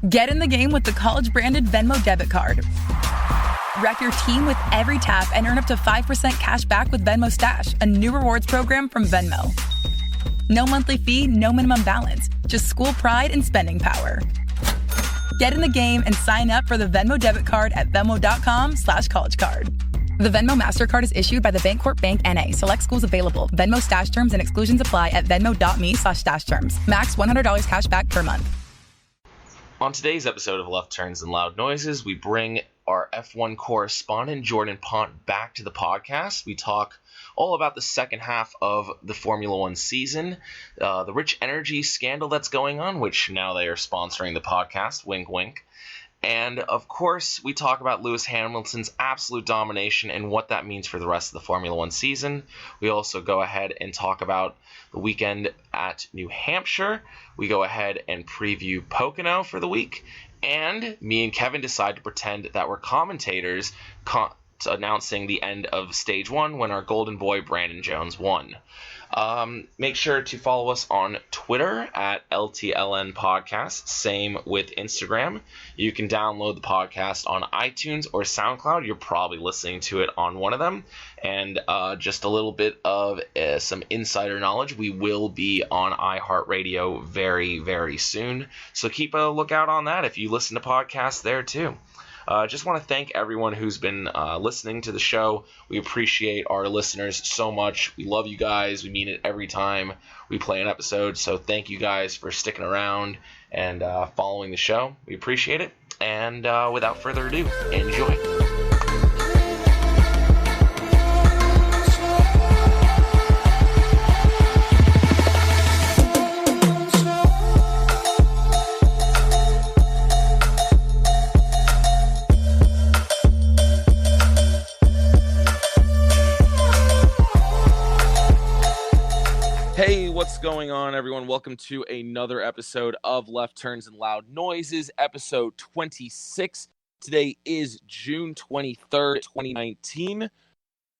Get in the game with the college-branded Venmo debit card. Wreck your team with every tap and earn up to 5% cash back with Venmo Stash, a new rewards program from Venmo. No monthly fee, no minimum balance. Just school pride and spending power. Get in the game and sign up for the Venmo debit card at venmo.com/collegecard. The Venmo MasterCard is issued by the Bancorp Bank N.A. Select schools available. Venmo Stash terms and exclusions apply at venmo.me/stash terms. Max $100 cash back per month. On today's episode of Left Turns and Loud Noises, we bring our F1 correspondent, Jordon Pont, back to the podcast. We talk all about the second half of the Formula One season, the Rich Energy scandal that's going on, which now they are sponsoring the podcast, wink, wink. And, of course, we talk about Lewis Hamilton's absolute domination and what that means for the rest of the Formula One season. We also go ahead and talk about the weekend at New Hampshire. We go ahead and preview Pocono for the week. And me and Kevin decide to pretend that we're commentators announcing the end of Stage 1 when our golden boy Brandon Jones won. Make sure to follow us on Twitter at LTLN Podcast. Same with Instagram. You can download the podcast on iTunes or SoundCloud. You're probably listening to it on one of them. And just a little bit of some insider knowledge. We will be on iHeartRadio very, very soon. So keep a lookout on that if you listen to podcasts there too. Just want to thank everyone who's been listening to the show. We appreciate our listeners so much. We love you guys. We mean it every time we play an episode. So thank you guys for sticking around and following the show. We appreciate it. And without further ado, enjoy. Hey, what's going on, everyone? Welcome to another episode of Left Turns and Loud Noises, episode 26. Today is June 23rd, 2019.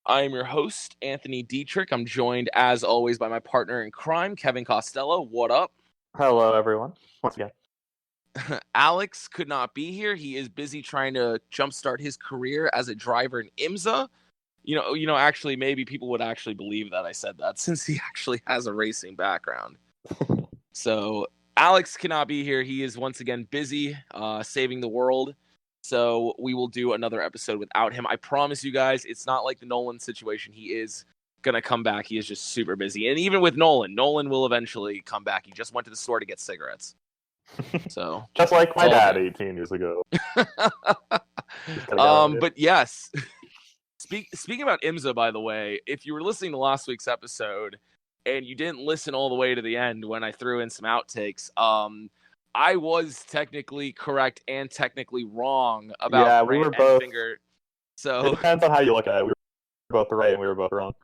I am your host, Anthony Dietrich. I'm joined, as always, by my partner in crime, Kevin Costello. What up? Hello, everyone. Once again. Alex could not be here. He is busy trying to jumpstart his career as a driver in IMSA. You know, actually, maybe people would actually believe that I said that since he actually has a racing background. So Alex cannot be here. He is once again busy saving the world. So we will do another episode without him. I promise you guys, it's not like the Nolan situation. He is going to come back. He is just super busy. And even with Nolan will eventually come back. He just went to the store to get cigarettes. So just like my dad 18 years ago. But yes. Speaking about IMSA, by the way, if you were listening to last week's episode and you didn't listen all the way to the end when I threw in some outtakes, I was technically correct and technically wrong about we were both. So it depends on how you look at it. We were both right and we were both wrong.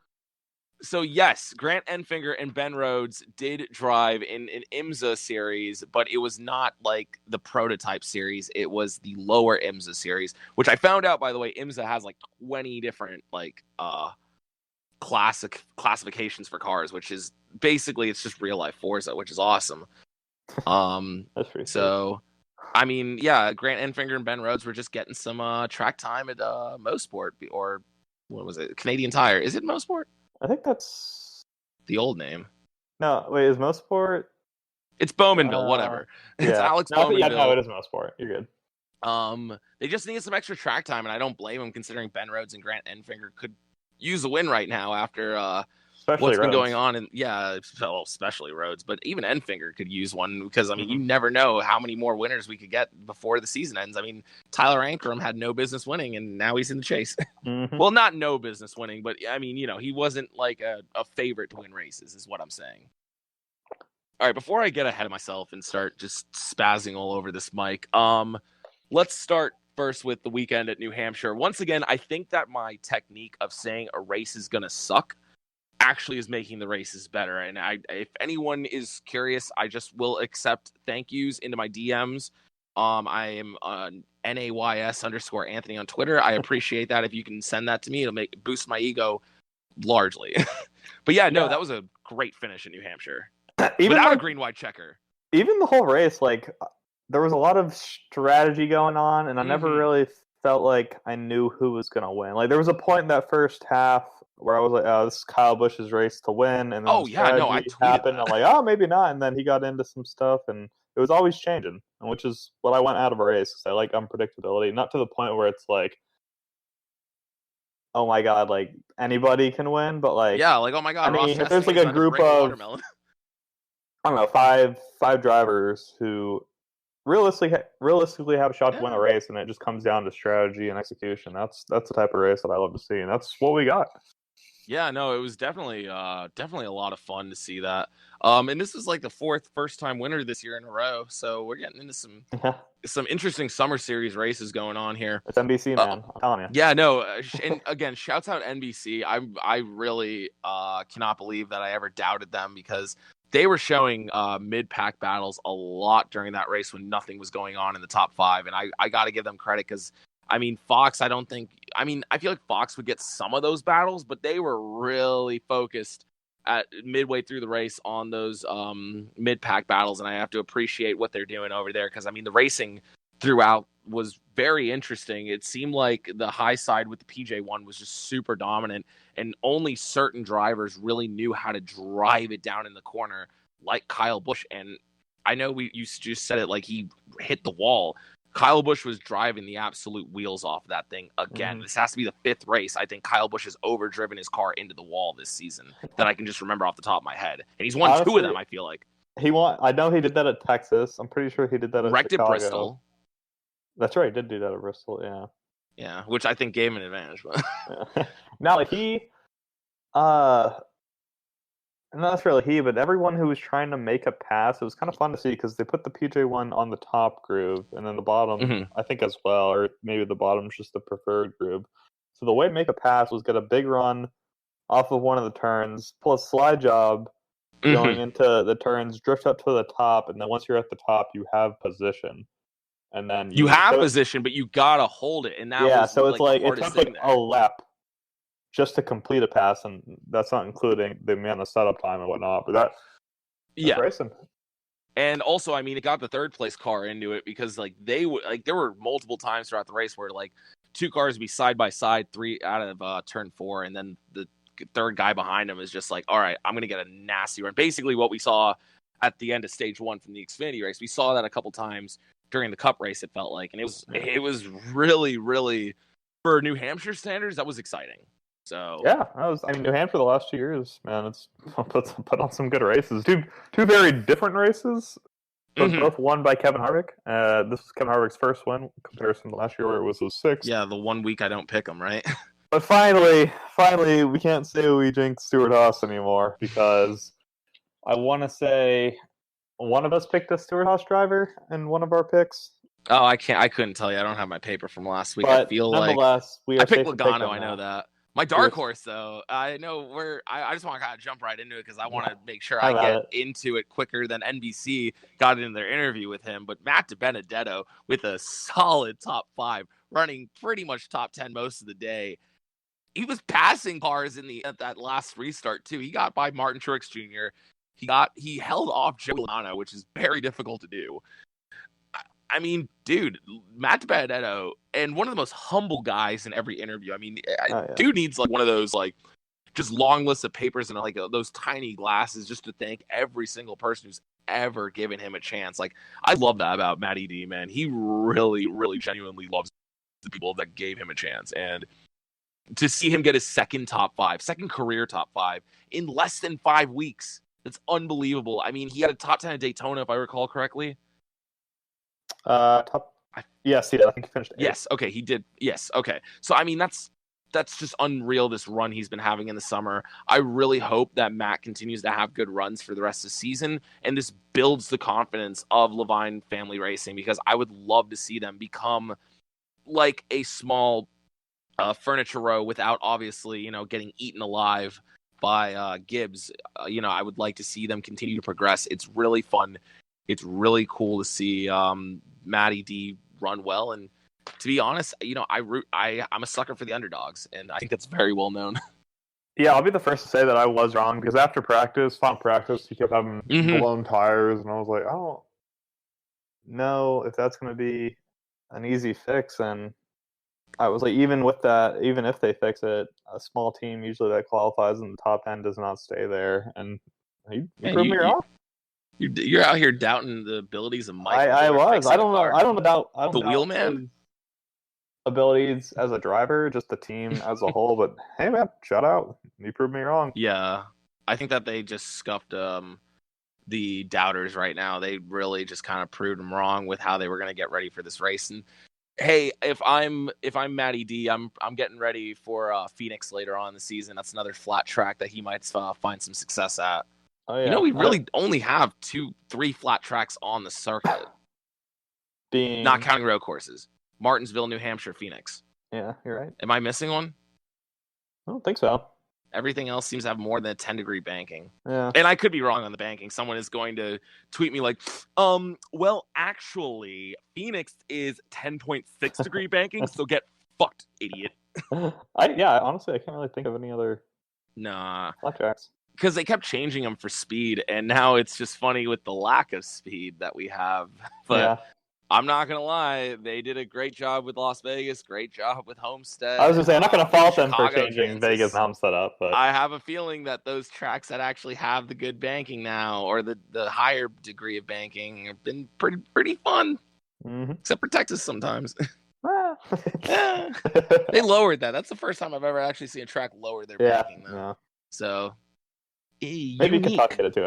So yes, Grant Enfinger and Ben Rhodes did drive in an IMSA series, but it was not like the prototype series. It was the lower IMSA series, which I found out, by the way, IMSA has like 20 different classifications for cars, which is basically it's just real life Forza, which is awesome. That's pretty so cool. I mean, yeah, Grant Enfinger and Ben Rhodes were just getting some track time at Mosport, or what was it? Canadian Tire. Is it Mosport? I think that's the old name. No, wait, is Mosport? It's Bowmanville, whatever. Yeah. It's Alex Bowmanville. No, it is Mosport. You're good. They just needed some extra track time, and I don't blame them considering Ben Rhodes and Grant Enfinger could use a win right now after what's been going on. And yeah, well, especially Rhodes, but even Enfinger could use one because, I mean, you never know how many more winners we could get before the season ends. I mean, Tyler Ankrum had no business winning, and now he's in the chase. Well, not no business winning, but, I mean, you know, he wasn't like a favorite to win races is what I'm saying. All right, before I get ahead of myself and start just spazzing all over this mic, let's start first with the weekend at New Hampshire. Once again, I think that my technique of saying a race is going to suck actually is making the races better. And if anyone is curious, I just will accept thank yous into my DMs. I am on NAYS_Anthony on Twitter. I appreciate that. If you can send that to me, it'll boost my ego largely. But yeah, that was a great finish in New Hampshire. Without a green white checker. Even the whole race, like there was a lot of strategy going on, and I never Mhm. really felt like I knew who was going to win. Like there was a point in that first half where I was like, "Oh, this is Kyle Busch's race to win," and then Oh the yeah, no, I strategy tweeted happened. that. I'm like, "Oh, maybe not," and then he got into some stuff, and it was always changing, which is what I want out of a race. 'Cause I like unpredictability, not to the point where it's like, "Oh my god, like anybody can win," but like, Yeah, like, oh my I God, Ross mean, if there's like Chastain's a about to group break a of watermelon. I don't know five drivers who realistically have a shot to win a Yeah. race, and it just comes down to strategy and excution. That's the type of race that I love to see, and that's what we got. Yeah, no, it was definitely definitely a lot of fun to see that. And this is like the first time winner this year in a row, so we're getting into Yeah, some interesting summer series races going on here. it's NBC, Uh, man. I'm telling you. yeah, no, and again, shouts out NBC. I really cannot believe that I ever doubted them because they were showing mid pack battles a lot during that race when nothing was going on in the top five, and I got to give them credit because I mean Fox. I feel like Fox would get some of those battles, but they were really focused at midway through the race on those mid pack battles, and I have to appreciate what they're doing over there because I mean the racing throughout was very interesting. It seemed like the high side with the PJ1 was just super dominant, and only certain drivers really knew how to drive it down in the corner, like Kyle Busch. And I know you just said it like he hit the wall. Kyle Busch was driving the absolute wheels off that thing again. Mhm. This has to be the fifth race. I think Kyle Busch has overdriven his car into the wall this season that I can just remember off the top of my head. And he's won two of Honestly, them, I feel like. I know he did that at Texas. I'm pretty sure he did that at Wrecked at Chicago. Bristol. That's right, he did do that at Bristol. Yeah. Yeah, which I think gave him an advantage. But Yeah. Now, like uh, not necessarily he, but everyone who was trying to make a pass, it was kind of fun to see because they put the PJ1 on the top groove and then the bottom, Mhm. I think as well, or maybe the bottom's just the preferred groove. So the way to make a pass was get a big run off of one of the turns, pull a slide job going into the turns, drift up to the top, and then once you're at the top, you have position. And then You have position, but you gotta hold it, and that was so it's like the it hardest took like thing a there. lap just to complete a pass, and that's not including the amount of setup time and whatnot. But that's Yeah, racing. and also, I mean, it got the third place car into it because like there were multiple times throughout the race where like two cars would be side by side, three out of turn four, and then the third guy behind him is just like, all right, I'm gonna get a nasty run. Basically, what we saw at the end of stage one from the Xfinity race, we saw that a couple times during the Cup race. It felt like, and it was really, really for New Hampshire standards, that was exciting. So Yeah, New Hampshire the last 2 years, man, it's put on some good races. Two very different races, but both won by Kevin Harvick. This was Kevin Harvick's first win in comparison to last year where it was his sixth. yeah, the 1 week I don't pick them, right? But finally, we can't say we jinxed Stewart-Haas anymore because I want to say one of us picked a Stewart-Haas driver in one of our picks. Oh, I couldn't tell you. I don't have my paper from last week. But I feel like nonetheless, we are I picked safe to pick Logano. him I know now. that. My dark horse, though, I know I just want to kind of jump right into it because I want to make sure I get into it quicker than NBC got into their interview with him. But Matt DiBenedetto with a solid top five, running pretty much top 10 most of the day. He was passing cars at that last restart too. He got by Martin Truex Jr. He held off Joey Logano, which is very difficult to do. I mean, dude, Matt DiBenedetto, and one of the most humble guys in every interview. I mean, dude needs like one of those like just long lists of papers and like those tiny glasses just to thank every single person who's ever given him a chance. Like, I love that about Matty D, man. He really, really genuinely loves the people that gave him a chance. And to see him get his second career top five in less than 5 weeks, that's unbelievable. I mean, he had a top 10 at Daytona, if I recall correctly. Yes, he did. I think he finished 8th. Yes, okay, he did. Yes, okay. So, I mean, that's just unreal, this run he's been having in the summer. I really hope that Matt continues to have good runs for the rest of the season, and this builds the confidence of Levine Family Racing, because I would love to see them become like a small furniture row without obviously, getting eaten alive by Gibbs. I would like to see them continue to progress. It's really fun. It's really cool to see Matty D run well, and to be honest, I'm a sucker for the underdogs, and I think that's very well known. Yeah, I'll be the first to say that I was wrong because after final practice, he kept having blown tires, and I was like, know if that's going to be an easy fix. And I was like, even with that, even if they fix it, a small team usually that qualifies in the top 10 does not stay there. And you proved me wrong. You're out here doubting the abilities of Mike. I was. I don't know. I don't doubt the wheelman abilities as a driver, just the team as a whole. But hey, man, shout out! You proved me wrong. Yeah, I think that they just scuffed the doubters right now. They really just kind of proved them wrong with how they were going to get ready for this race. And hey, if I'm Matty D, I'm getting ready for Phoenix later on in the season. That's another flat track that he might find some success at. Oh, yeah. You know, we really only have 2-3 flat tracks on the circuit, not counting road courses. Martinsville, New Hampshire, Phoenix. Yeah, you're right. Am I missing one? I don't think so. Everything else seems to have more than a 10-degree banking. Yeah. And I could be wrong on the banking. Someone is going to tweet me like, well, actually, Phoenix is 10.6 degree banking, so get fucked, idiot. Honestly, I can't really think of any other flat tracks. Because they kept changing them for speed, and now it's just funny with the lack of speed that we have. But yeah. I'm not going to lie, they did a great job with Las Vegas, great job with Homestead. I was going to say, I'm not going to fault them for changing Vegas and Homestead up. But I have a feeling that those tracks that actually have the good banking now, or the higher degree of banking, have been pretty fun. Mm-hmm. Except for Texas sometimes. Yeah. They lowered that. That's the first time I've ever actually seen a track lower their banking, though. Yeah. So... maybe Kentucky did it too.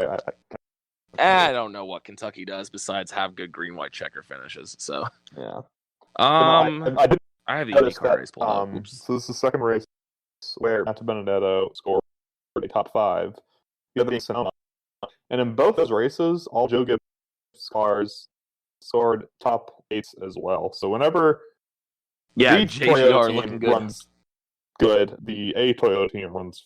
I don't know what Kentucky does besides have good green-white checker finishes. So yeah. I have the IndyCar race pulled up. So this is the second race where Matt Benedetto scored a top 5. The other being Sonoma, and in both those races, all Joe Gibbs cars scored top 8s as well. So whenever the Toyota team runs good, the Toyota team runs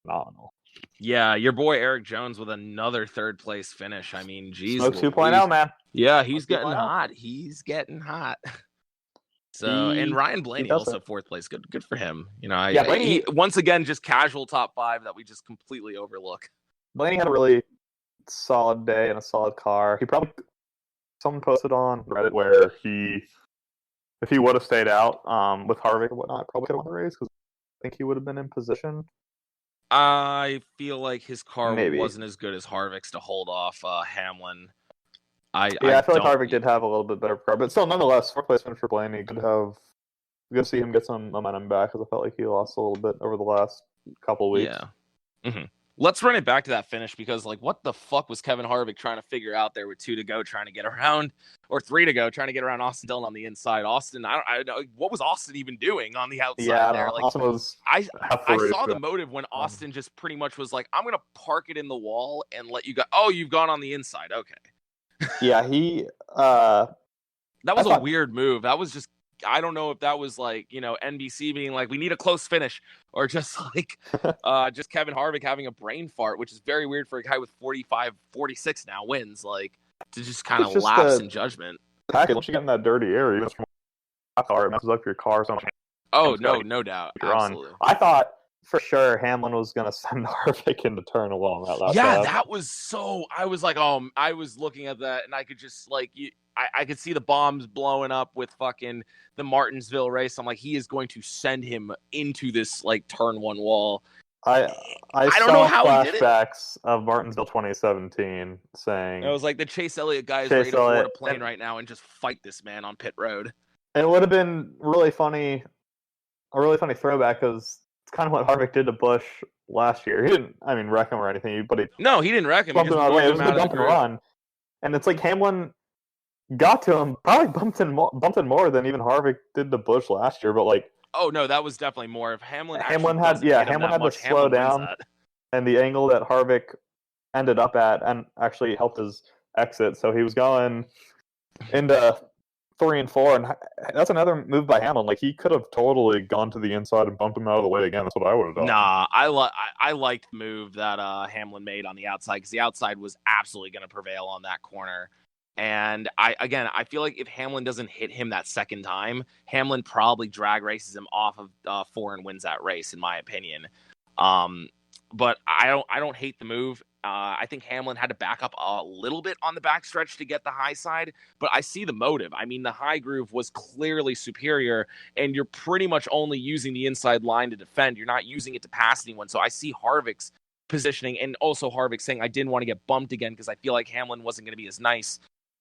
phenomenal. Yeah, your boy Eric Jones with another third place finish. I mean, geez. Smoke 2.0, man. Yeah, he's getting hot. He's getting hot. So, and Ryan Blaney also 4th place. Good for him. You know, he once again just casual top 5 that we just completely overlook. Blaney had a really solid day and a solid car. Someone posted on Reddit where if he would have stayed out with Harvick and whatnot, probably could have won the race because I think he would have been in position. I feel like his car wasn't as good as Harvick's to hold off Hamlin. I feel like Harvick did have a little bit better car, but still, nonetheless, 4th place finish for Blaney. Good to see him get some momentum back because I felt like he lost a little bit over the last couple of weeks. Yeah. Mm-hmm. Let's run it back to that finish because, like, what the fuck was Kevin Harvick trying to figure out there with 2 to go, trying to get around, or 3 to go, trying to get around Austin Dillon on the inside? Austin, I don't know, what was Austin even doing on the outside there? Like, Austin was. I saw the motive when Austin just pretty much was like, I'm gonna park it in the wall and let you go. Oh, you've gone on the inside. Okay. Yeah, that was a weird move. That was just. I don't know if that was like, you know, NBC being like, we need a close finish, or just like, just Kevin Harvick having a brain fart, which is very weird for a guy with 46 now wins, like, to just kind of lapse in judgment. Once you get in that dirty air, even from a car, it messes up your car so much. Oh, no doubt. Absolutely. I thought for sure Hamlin was going to send Harvick into turn along that last lap. That was so, I was like, I was looking at that and I could just like, I could see the bombs blowing up with fucking the Martinsville race. I'm like, he is going to send him into this like turn 1 wall. I don't know how he did it. Flashbacks of Martinsville 2017 saying it was like the Chase Elliott guy is ready to board a plane right now and just fight this man on pit road. It would have been a really funny throwback because it's kind of what Harvick did to Busch last year. He didn't, wreck him or anything, but he didn't wreck him. He just it was a bump and run, and it's like Hamlin got to him, probably bumped him more than even Harvick did to Busch last year. But like, oh no, that was definitely more. If Hamlin had to slow down, and the angle that Harvick ended up at, and actually helped his exit. So he was going into 3 and 4, and that's another move by Hamlin. Like, he could have totally gone to the inside and bumped him out of the way again. That's what I would have done. Nah, I liked the move that Hamlin made on the outside because the outside was absolutely going to prevail on that corner. And I feel like if Hamlin doesn't hit him that second time, Hamlin probably drag races him off of 4 and wins that race, in my opinion. But I don't hate the move. I think Hamlin had to back up a little bit on the backstretch to get the high side, but I see the motive. I mean, the high groove was clearly superior, and you're pretty much only using the inside line to defend. You're not using it to pass anyone. So I see Harvick's positioning, and also Harvick saying, I didn't want to get bumped again because I feel like Hamlin wasn't going to be as nice.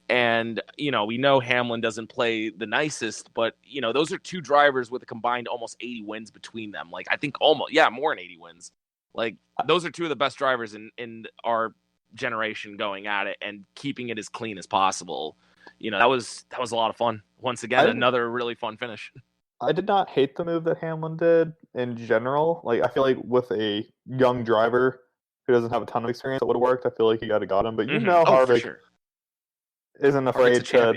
And, we know Hamlin doesn't play the nicest, but, those are two drivers with a combined almost 80 wins between them. Like, I think more than 80 wins. Like, those are two of the best drivers in our generation going at it and keeping it as clean as possible. That was a lot of fun. Once again, another really fun finish. I did not hate the move that Hamlin did in general. Like, I feel like with a young driver who doesn't have a ton of experience, it would have worked. I feel like he got it. But Harvick isn't afraid to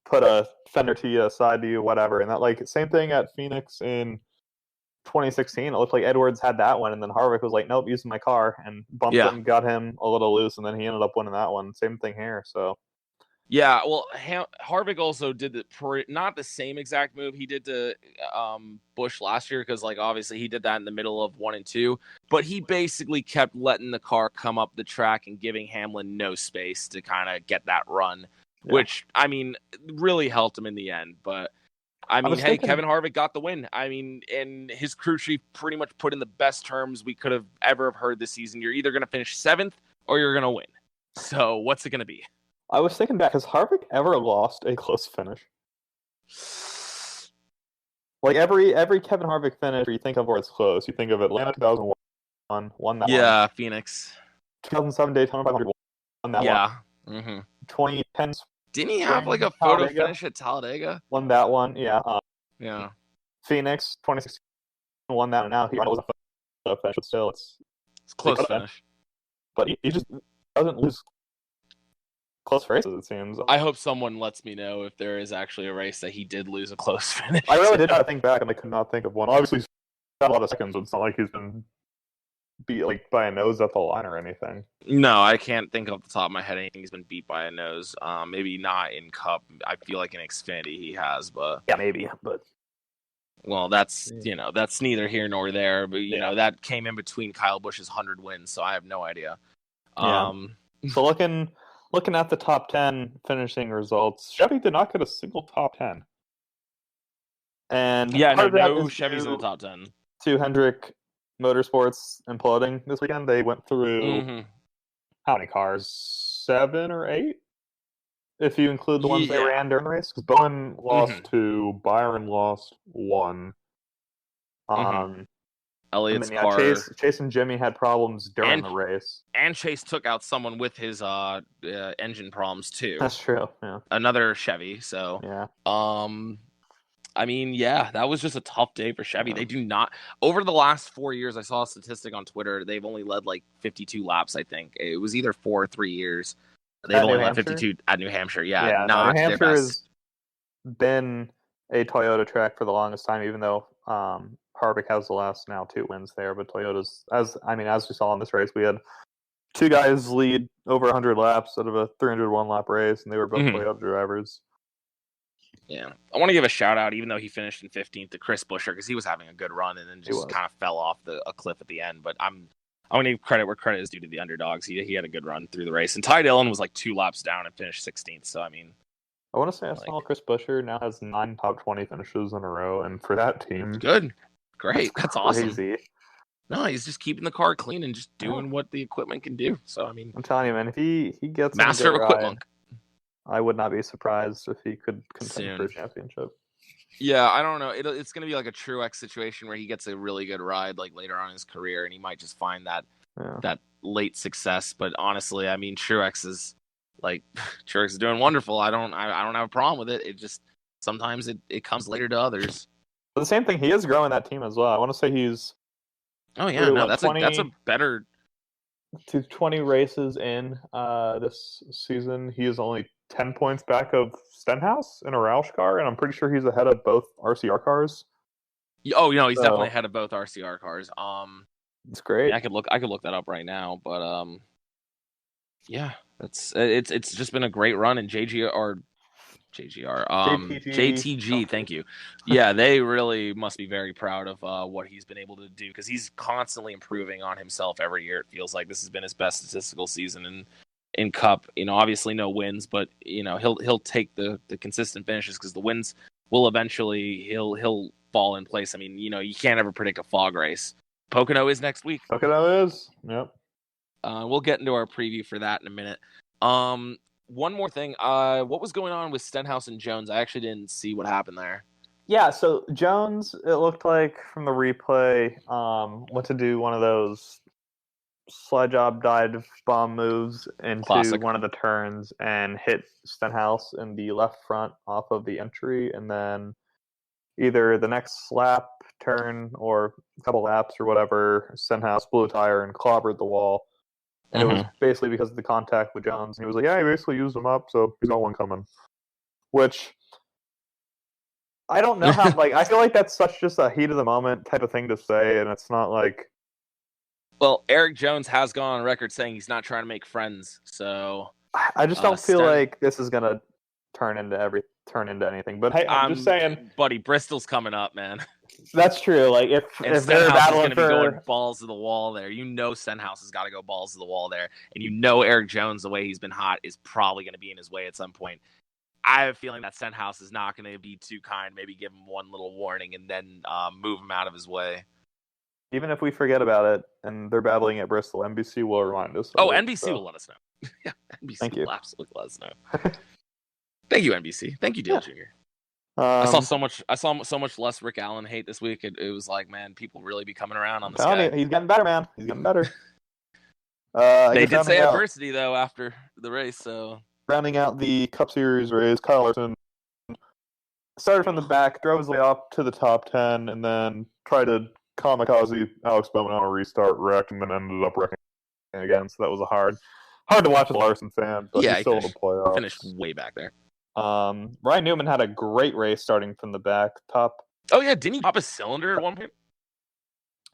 put a fender to you, a side to you, whatever. And that, like, same thing at Phoenix in 2016. It looked like Edwards had that one, and then Harvick was like, nope, using my car, and bumped him, got him a little loose, and then he ended up winning that one. Same thing here, so. Yeah, well, Harvick also did not the same exact move he did to Busch last year, because, like, obviously he did that in the middle of 1 and 2, but he basically kept letting the car come up the track and giving Hamlin no space to kind of get that run, which, I mean, really helped him in the end. But, I mean, hey, Kevin Harvick got the win. I mean, and his crew chief pretty much put in the best terms we could have ever heard this season. You're either going to finish 7th or you're going to win. So what's it going to be? I was thinking back, has Harvick ever lost a close finish? Like, every Kevin Harvick finish you think of where it's close. You think of Atlanta 2001, won that one. Yeah, Phoenix. 2007 Daytona 500, won that one. Yeah. Mm-hmm. 2010. Didn't he have, like, a photo finish at Talladega? Won that one, yeah. Yeah. Phoenix, 2016, won that one. Now he was a photo finish, but still, it's close finish. But he just doesn't lose close races, it seems. I hope someone lets me know if there is actually a race that he did lose a close finish. I really did not think back, and I could not think of one. Obviously, he's got a lot of seconds, but it's not like he's been beat by a nose at the line or anything. No, I can't think off the top of my head anything he's been beat by a nose. Maybe not in Cup. I feel like in Xfinity he has, but yeah, maybe. But well, that's that's neither here nor there. But you know that came in between Kyle Busch's 100 wins, so I have no idea. So looking at the top 10 finishing results, Chevy did not get a single top 10. And no Chevys in the top 10. To Hendrick Motorsports imploding this weekend. They went through how many cars? 7 or 8? If you include the ones they ran during the race. Because Bowen lost 2, Byron lost 1. Elliott's then, car. Chase and Jimmy had problems during the race. And Chase took out someone with his engine problems too. That's true, yeah. Another Chevy, so. Yeah. I mean, that was just a tough day for Chevy. They do not... Over the last 4 years, I saw a statistic on Twitter, they've only led like 52 laps, I think. It was either 4 or 3 years. They've only led 52 at New Hampshire. Yeah, not New Hampshire their best. has been a Toyota track for the longest time, even though Harvick has the last now 2 wins there. But Toyota's, as we saw in this race, we had 2 guys lead over 100 laps out of a 301 lap race, and they were both Toyota drivers. Yeah, I want to give a shout out, even though he finished in 15th, to Chris Buescher, because he was having a good run and then just kind of fell off a cliff at the end. But I want to give credit where credit is due to the underdogs. He had a good run through the race, and Ty Dillon was like 2 laps down and finished 16th. So I mean, I want to say I saw Chris Buescher now has 9 top 20 finishes in a row, and for that team, good, great, that's awesome. Crazy. No, he's just keeping the car clean and just doing what the equipment can do. So I mean, I'm telling you, man, if he gets master of equipment. I would not be surprised if he could contend for a championship. Yeah, I don't know. It's going to be like a Truex situation where he gets a really good ride like later on in his career, and he might just find that late success. But honestly, I mean, Truex is doing wonderful. I don't have a problem with it. It just sometimes it comes later to others. But the same thing, he is growing that team as well. I want to say he's. Oh yeah, no, that's a better. To 20 races in this season, he is only 10 points back of Stenhouse in a Roush car, and I'm pretty sure he's ahead of both RCR cars. Oh, he's definitely ahead of both RCR cars. It's great. Yeah, I could look that up right now, but yeah, it's just been a great run, and JGR JGR. JTG. JTG, thank you. Yeah, they really must be very proud of what he's been able to do because he's constantly improving on himself every year. It feels like this has been his best statistical season in Cup. Obviously no wins, but he'll take the consistent finishes because the wins will eventually he'll fall in place. I mean, you can't ever predict a fog race. Pocono is next week. Pocono is. Yep. We'll get into our preview for that in a minute. One more thing. What was going on with Stenhouse and Jones? I actually didn't see what happened there. Yeah, so Jones, it looked like from the replay, went to do one of those slide job dive bomb moves into Classic. one of the turns and hit Stenhouse in the left front off of the entry, and then either the next lap turn or a couple laps or whatever, Stenhouse blew a tire and clobbered the wall. And it was basically because of the contact with Jones. And he was like, yeah, he basically used him up, so he's got one coming. Which, I don't know how, I feel like that's such just a heat of the moment type of thing to say, and it's not like... Well, Eric Jones has gone on record saying he's not trying to make friends, so... I just don't feel like this is going to turn into anything. But hey, I'm just saying... Buddy, Bristol's coming up, man. That's true. If they're battling going to be going balls to the wall there, Stenhouse has got to go balls to the wall there, and Eric Jones, the way he's been hot, is probably going to be in his way at some point. I have a feeling that Stenhouse is not going to be too kind. Maybe give him one little warning and then move him out of his way. Even if we forget about it and they're battling at Bristol, NBC will remind us. NBC will let us know. Yeah, NBC Thank you. Will absolutely let us know. Thank you, NBC. Thank you, Dale Jr. I saw so much less Rick Allen hate this week. It was like, man, people really be coming around on this guy. He's getting better, man. He's getting better. They did say adversity though after the race. So rounding out the Cup Series race, Kyle Larson started from the back, drove his way up to the top 10, and then tried to kamikaze Alex Bowman on a restart, wrecked, and then ended up wrecking again. So that was a hard to watch as a Larson fan, but he's still in the playoffs. Finished way back there. Ryan Newman had a great race starting from the back top. Oh yeah, didn't he pop a cylinder at one point?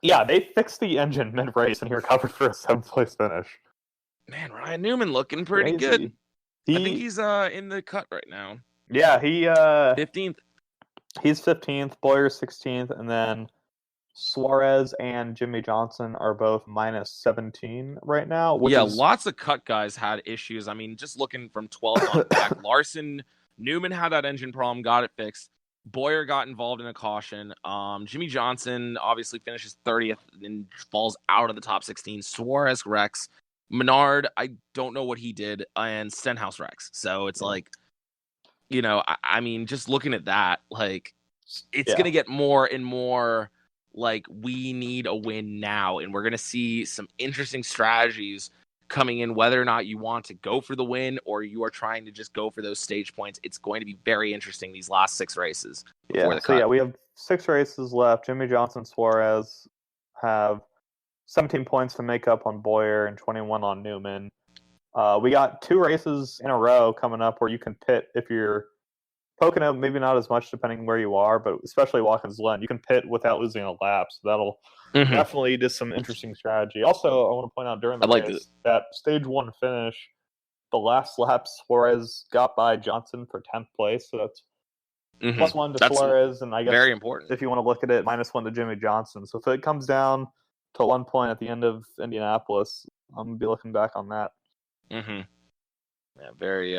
Yeah, they fixed the engine mid-race and he recovered for a 7th place finish. Man, Ryan Newman looking pretty good. I think he's in the cut right now. Yeah, he 15th. He's 15th, Boyer 16th, and then Suarez and Jimmy Johnson are both minus 17 right now. Lots of cut guys had issues. I mean, just looking from 12 on back, Larson, Newman had that engine problem, got it fixed. Boyer got involved in a caution. Jimmy Johnson obviously finishes 30th and falls out of the top 16. Suarez wrecks. Menard, I don't know what he did, and Stenhouse wrecks. So it's I mean, just looking at that, it's going to get more and more we need a win now, and we're going to see some interesting strategies coming in, whether or not you want to go for the win or you are trying to just go for those stage points. It's going to be very interesting these last 6 races. We have 6 races left. Jimmy Johnson, Suarez have 17 points to make up on Boyer and 21 on Newman. We got 2 races in a row coming up where you can pit if you're Pocono, maybe not as much depending where you are, but especially Watkins Glen, you can pit without losing a lap. So that'll definitely do some interesting strategy. Also, I want to point out during the race that stage 1 finish, the last lap, Suarez got by Johnson for 10th place. So that's +1 to Suarez, and I guess very important if you want to look at it, -1 to Jimmy Johnson. So if it comes down to 1 point at the end of Indianapolis, I'm going to be looking back on that. Yeah, very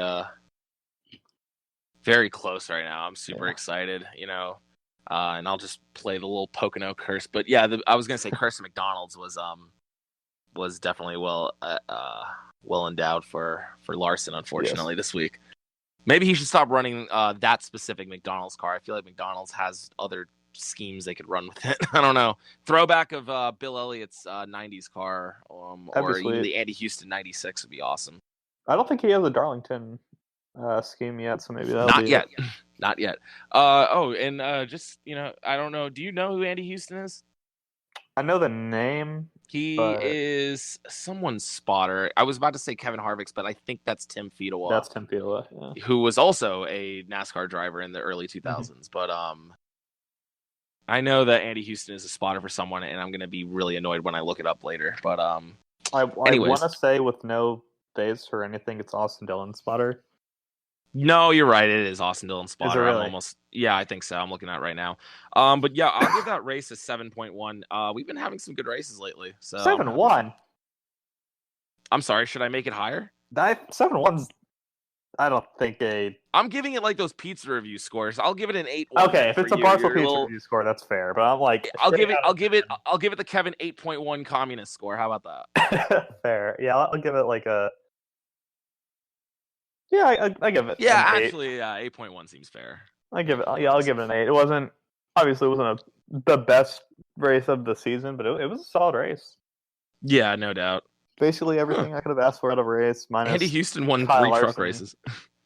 very close right now. I'm super excited, and I'll just play the little Pocono curse. But yeah, I was gonna say Curse of McDonald's was definitely well endowed for Larson, unfortunately, this week. Maybe he should stop running that specific McDonald's car. I feel like McDonald's has other schemes they could run with it. I don't know. Throwback of Bill Elliott's 90s car, or even the Andy Houston 96 would be awesome. I don't think he has a Darlington scheme yet, so maybe that'll not yet. Not yet. Just I don't know. Do you know who Andy Houston is? I know the name. He is someone's spotter. I was about to say Kevin Harvick's, but I think that's Tim Fedewa. That's Tim Fedewa, who was also a NASCAR driver in the early 2000s. But I know that Andy Houston is a spotter for someone, and I'm going to be really annoyed when I look it up later. But I want to say with no base or anything, it's Austin Dillon spotter. No, you're right. It is Austin Dillon spotter. Is it really? I'm almost. Yeah, I think so. I'm looking at it right now. But yeah, I'll give that race a 7.1. We've been having some good races lately. So 7-1. I'm sorry. Should I make it higher? 7-1's. I don't think a. I'm giving it like those pizza review scores. I'll give it an 8.1. Okay, if it's a Barstool Pizza review score, that's fair. But I'm like, I'll give it the Kevin 8.1 communist score. How about that? Fair. Yeah, I'll give it like a. Yeah, I give it. Yeah, an 8. actually, 8.1 seems fair. I'll give it an 8. It wasn't the best race of the season, but it was a solid race. Yeah, no doubt. Basically everything I could have asked for out of a race. Minus Andy Houston won Kyle 3 truck Larson. races.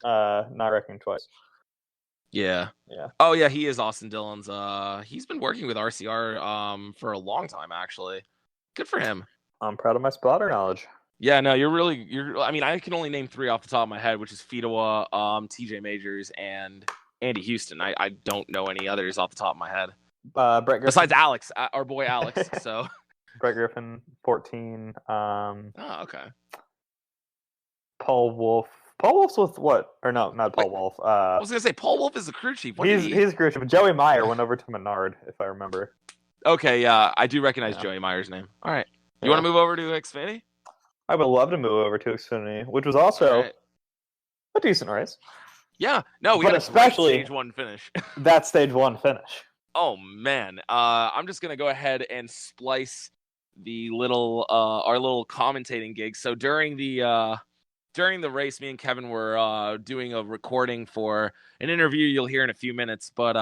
Not reckoning twice. Yeah. Yeah. Oh yeah, he is Austin Dillon's. He's been working with RCR for a long time actually. Good for him. I'm proud of my spotter knowledge. Yeah, no, you're. I mean, I can only name 3 off the top of my head, which is Fedewa, TJ Majors, and Andy Houston. I don't know any others off the top of my head. Brett Griffin. Besides Alex, our boy Alex. So. Brett Griffin, 14. Oh, okay. Paul Wolf. Paul Wolf's with what? Or no, not Paul Wolf. I was gonna say Paul Wolf is the crew chief. He's crew chief. Joey Meyer went over to Menard, if I remember. Okay, yeah, I do recognize Joey Meyer's name. All right, you want to move over to Xfinity? I would love to move over to Xfinity, which was also a decent race. Yeah, no, we but had especially stage 1 finish. That stage 1 finish. Oh man, I'm just gonna go ahead and splice the little our little commentating gig. So during the race, me and Kevin were doing a recording for an interview you'll hear in a few minutes, but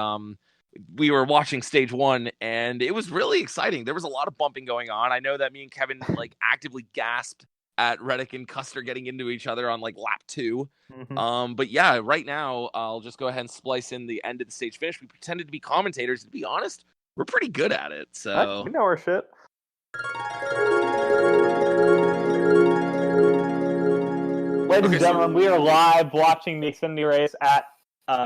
we were watching stage 1 and it was really exciting. There was a lot of bumping going on. I know that me and Kevin like actively gasped at Reddick and Custer getting into each other on like lap 2. Mm-hmm. But yeah, right now I'll just go ahead and splice in the end of the stage finish. We pretended to be commentators. To be honest, we're pretty good at it. So we know our shit. Ladies and gentlemen, we are live watching the Xfinity race at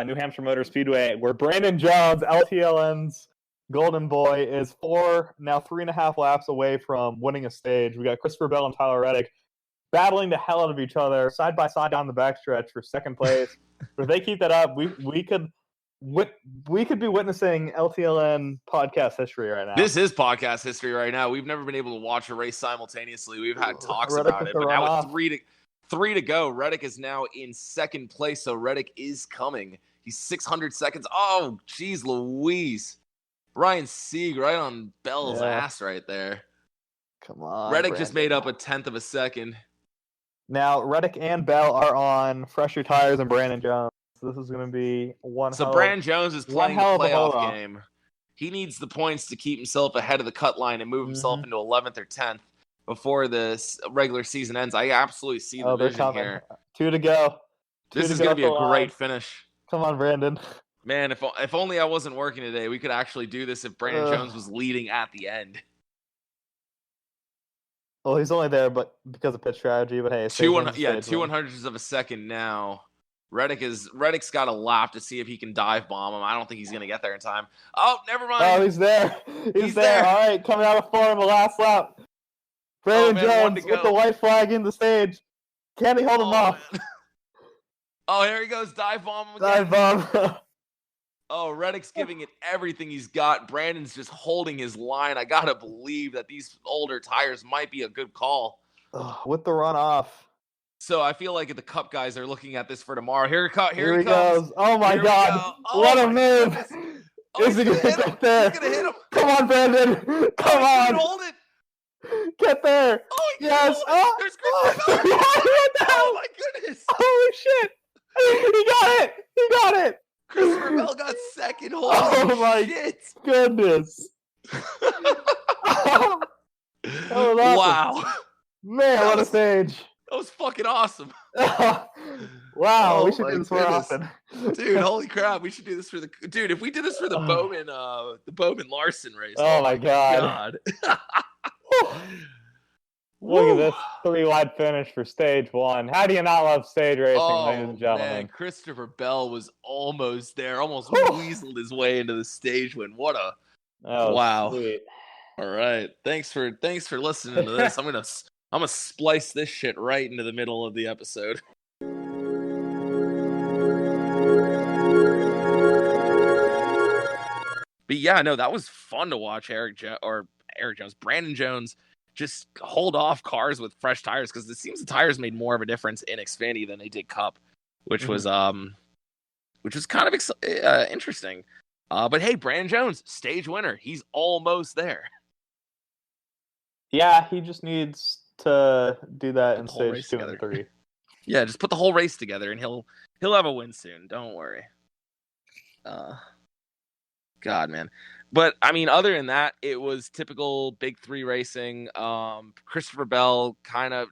New Hampshire Motor Speedway, where Brandon Jones, LTLN's golden boy, is 3.5 laps away from winning a stage. We got Christopher Bell and Tyler Reddick battling the hell out of each other side by side down the backstretch for second place. But if they keep that up, we could be witnessing LTLN podcast history right now. This is podcast history right now. We've never been able to watch a race simultaneously. We've had talks about it, but now with three to go, Reddick is now in second place, so Reddick is coming. He's 600 seconds. Oh, geez, Louise. Ryan Sieg right on Bell's ass right there. Come on. Reddick just made up 1/10 of a second. Now, Reddick and Bell are on fresher tires than Brandon Jones. So this is going to be Brandon Jones is playing the playoff game. He needs the points to keep himself ahead of the cut line and move himself into 11th or 10th before the regular season ends. I absolutely see the vision here. 2 to go. This is going to be a great finish. Come on, Brandon. Man, if only I wasn't working today, we could actually do this if Brandon Jones was leading at the end. Well, he's only there but because of pit strategy, but hey. 2/100ths of a second now. Reddick's got a lap to see if he can dive bomb him. I don't think he's going to get there in time. Oh, never mind. Oh, he's there. He's there. All right, coming out of form the last lap. Brandon Jones with the white flag in the stage. Can he hold him off? Man. Oh, here he goes. Dive bomb him again. Dive bomb. Oh, Reddick's giving it everything he's got. Brandon's just holding his line. I got to believe that these older tires might be a good call. With the runoff. So I feel like the Cup guys are looking at this for tomorrow. Here he goes. Oh, my God. What a move. Is he going to get there? He's going to hit him. Come on, Brandon. Come on. Hold it. Get there. Oh, yes. Oh, there's Christopher Bell. Oh, my goodness. Holy shit. He got it. Christopher Bell got second. Holy my goodness. Wow. Man, what a stage. That was fucking awesome. Wow, we should do this more often. Dude, holy crap. We should do this for if we did this for the Bowman Larson race. Oh my God. Look at this 3-wide finish for stage 1. How do you not love stage racing, ladies and gentlemen? Man, Christopher Bell was almost there, almost weaseled his way into the stage win. What a wow! Sweet. All right, thanks for listening to this. I'm gonna splice this shit right into the middle of the episode. yeah, no, that was fun to watch Brandon Jones just hold off cars with fresh tires, because it seems the tires made more of a difference in Xfinity than they did Cup, which was kind of interesting. But hey, Brandon Jones, stage winner. He's almost there. Yeah, he just needs to do that in the whole stage race 2 together. and 3. Yeah, just put the whole race together, and he'll have a win soon. Don't worry. God, man. But I mean, other than that, it was typical Big Three racing. Christopher Bell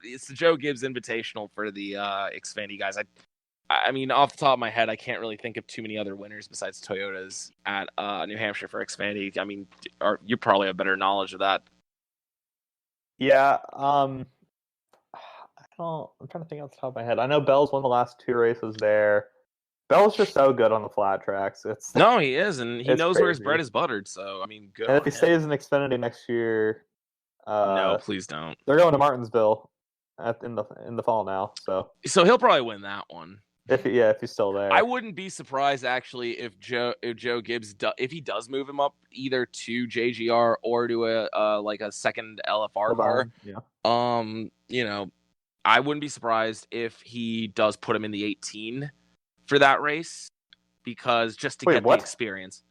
it's the Joe Gibbs Invitational for the Xfinity guys. I mean, off the top of my head, I can't really think of too many other winners besides Toyotas at New Hampshire for Xfinity. I mean, you probably have better knowledge of that. Yeah, I'm trying to think off the top of my head. I know Bell's won the last 2 races there. Bell's just so good on the flat tracks. No, he is, and he knows crazy. where his bread is buttered. So I mean, good. And if he stays in Xfinity next year, no, please don't. They're going to Martinsville in the fall now. So he'll probably win that one. If he's still there. I wouldn't be surprised actually if Joe Gibbs if he does move him up either to JGR or to a second LFR car. Yeah. I wouldn't be surprised if he does put him in the 18 for that race, because just to get the experience.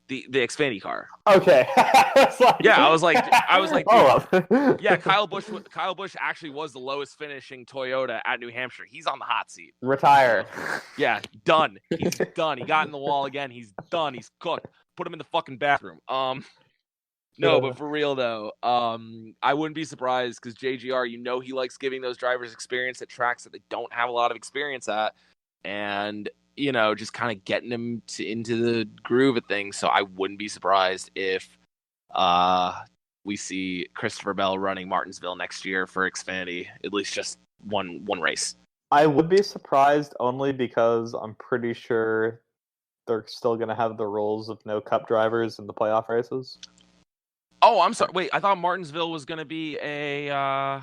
The Xfinity car. Okay. I was like, dude, yeah, Kyle Busch actually was the lowest finishing Toyota at New Hampshire. He's on the hot seat. Retire. Yeah, done. He's done. He got in the wall again. He's done. He's cooked. Put him in the fucking bathroom. No, but for real though, I wouldn't be surprised, because JGR, he likes giving those drivers experience at tracks that they don't have a lot of experience at, and just kind of getting them into the groove of things. So I wouldn't be surprised if we see Christopher Bell running Martinsville next year for Xfinity, at least just one race. I would be surprised only because I'm pretty sure they're still going to have the rules of no Cup drivers in the playoff races. Oh, I'm sorry. Wait, I thought Martinsville was going to be a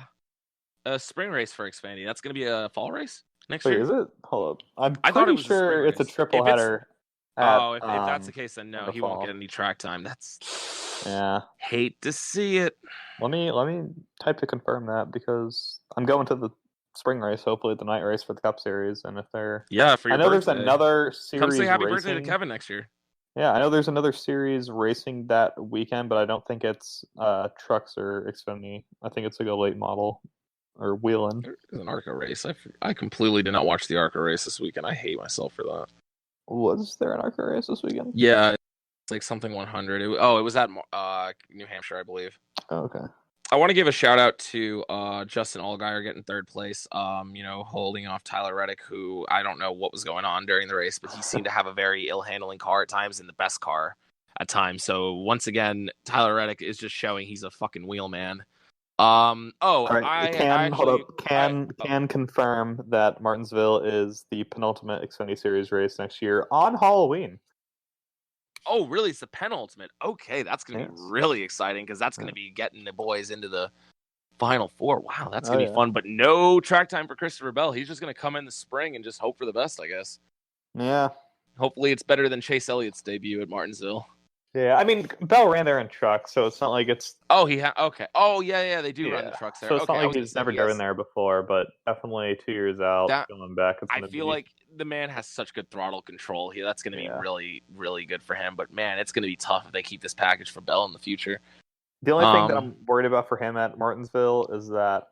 spring race for Xfinity. That's going to be a fall race next year? Is it? Hold up. I thought it was sure it's a triple header. If that's the case, then no, he won't get any track time. Yeah. Hate to see it. Let me type to confirm that, because I'm going to the spring race, hopefully the night race for the Cup Series, and if they're for your I know birthday. There's another series. Come say happy racing. Birthday to Kevin next year. Yeah, I know there's another series racing that weekend, but I don't think it's trucks or Xfinity. I think it's like a late model or wheeling. There's an ARCA race. I completely did not watch the ARCA race this weekend. I hate myself for that. Was there an ARCA race this weekend? Yeah, it's like something 100. It was at New Hampshire, I believe. Oh, okay. I want to give a shout out to Justin Allgaier getting third place. Holding off Tyler Reddick, who I don't know what was going on during the race, but he seemed to have a very ill-handling car at times and the best car at times. So once again, Tyler Reddick is just showing he's a fucking wheelman. Right. Can confirm that Martinsville is the penultimate Xfinity Series race next year on Halloween. Oh, really? It's the penultimate. Okay, that's going to be really exciting, because that's going to be getting the boys into the Final Four. Wow, that's going to be fun. But no track time for Christopher Bell. He's just going to come in the spring and just hope for the best, I guess. Yeah. Hopefully it's better than Chase Elliott's debut at Martinsville. Yeah, I mean, Bell ran there in trucks, so it's not like it's... Oh, okay. Oh, yeah, they do run the trucks there. So it's not like he's never driven there before, but definitely 2 years out, going back. I feel like the man has such good throttle control. That's going to be really, really good for him. But, man, it's going to be tough if they keep this package for Bell in the future. The only thing that I'm worried about for him at Martinsville is that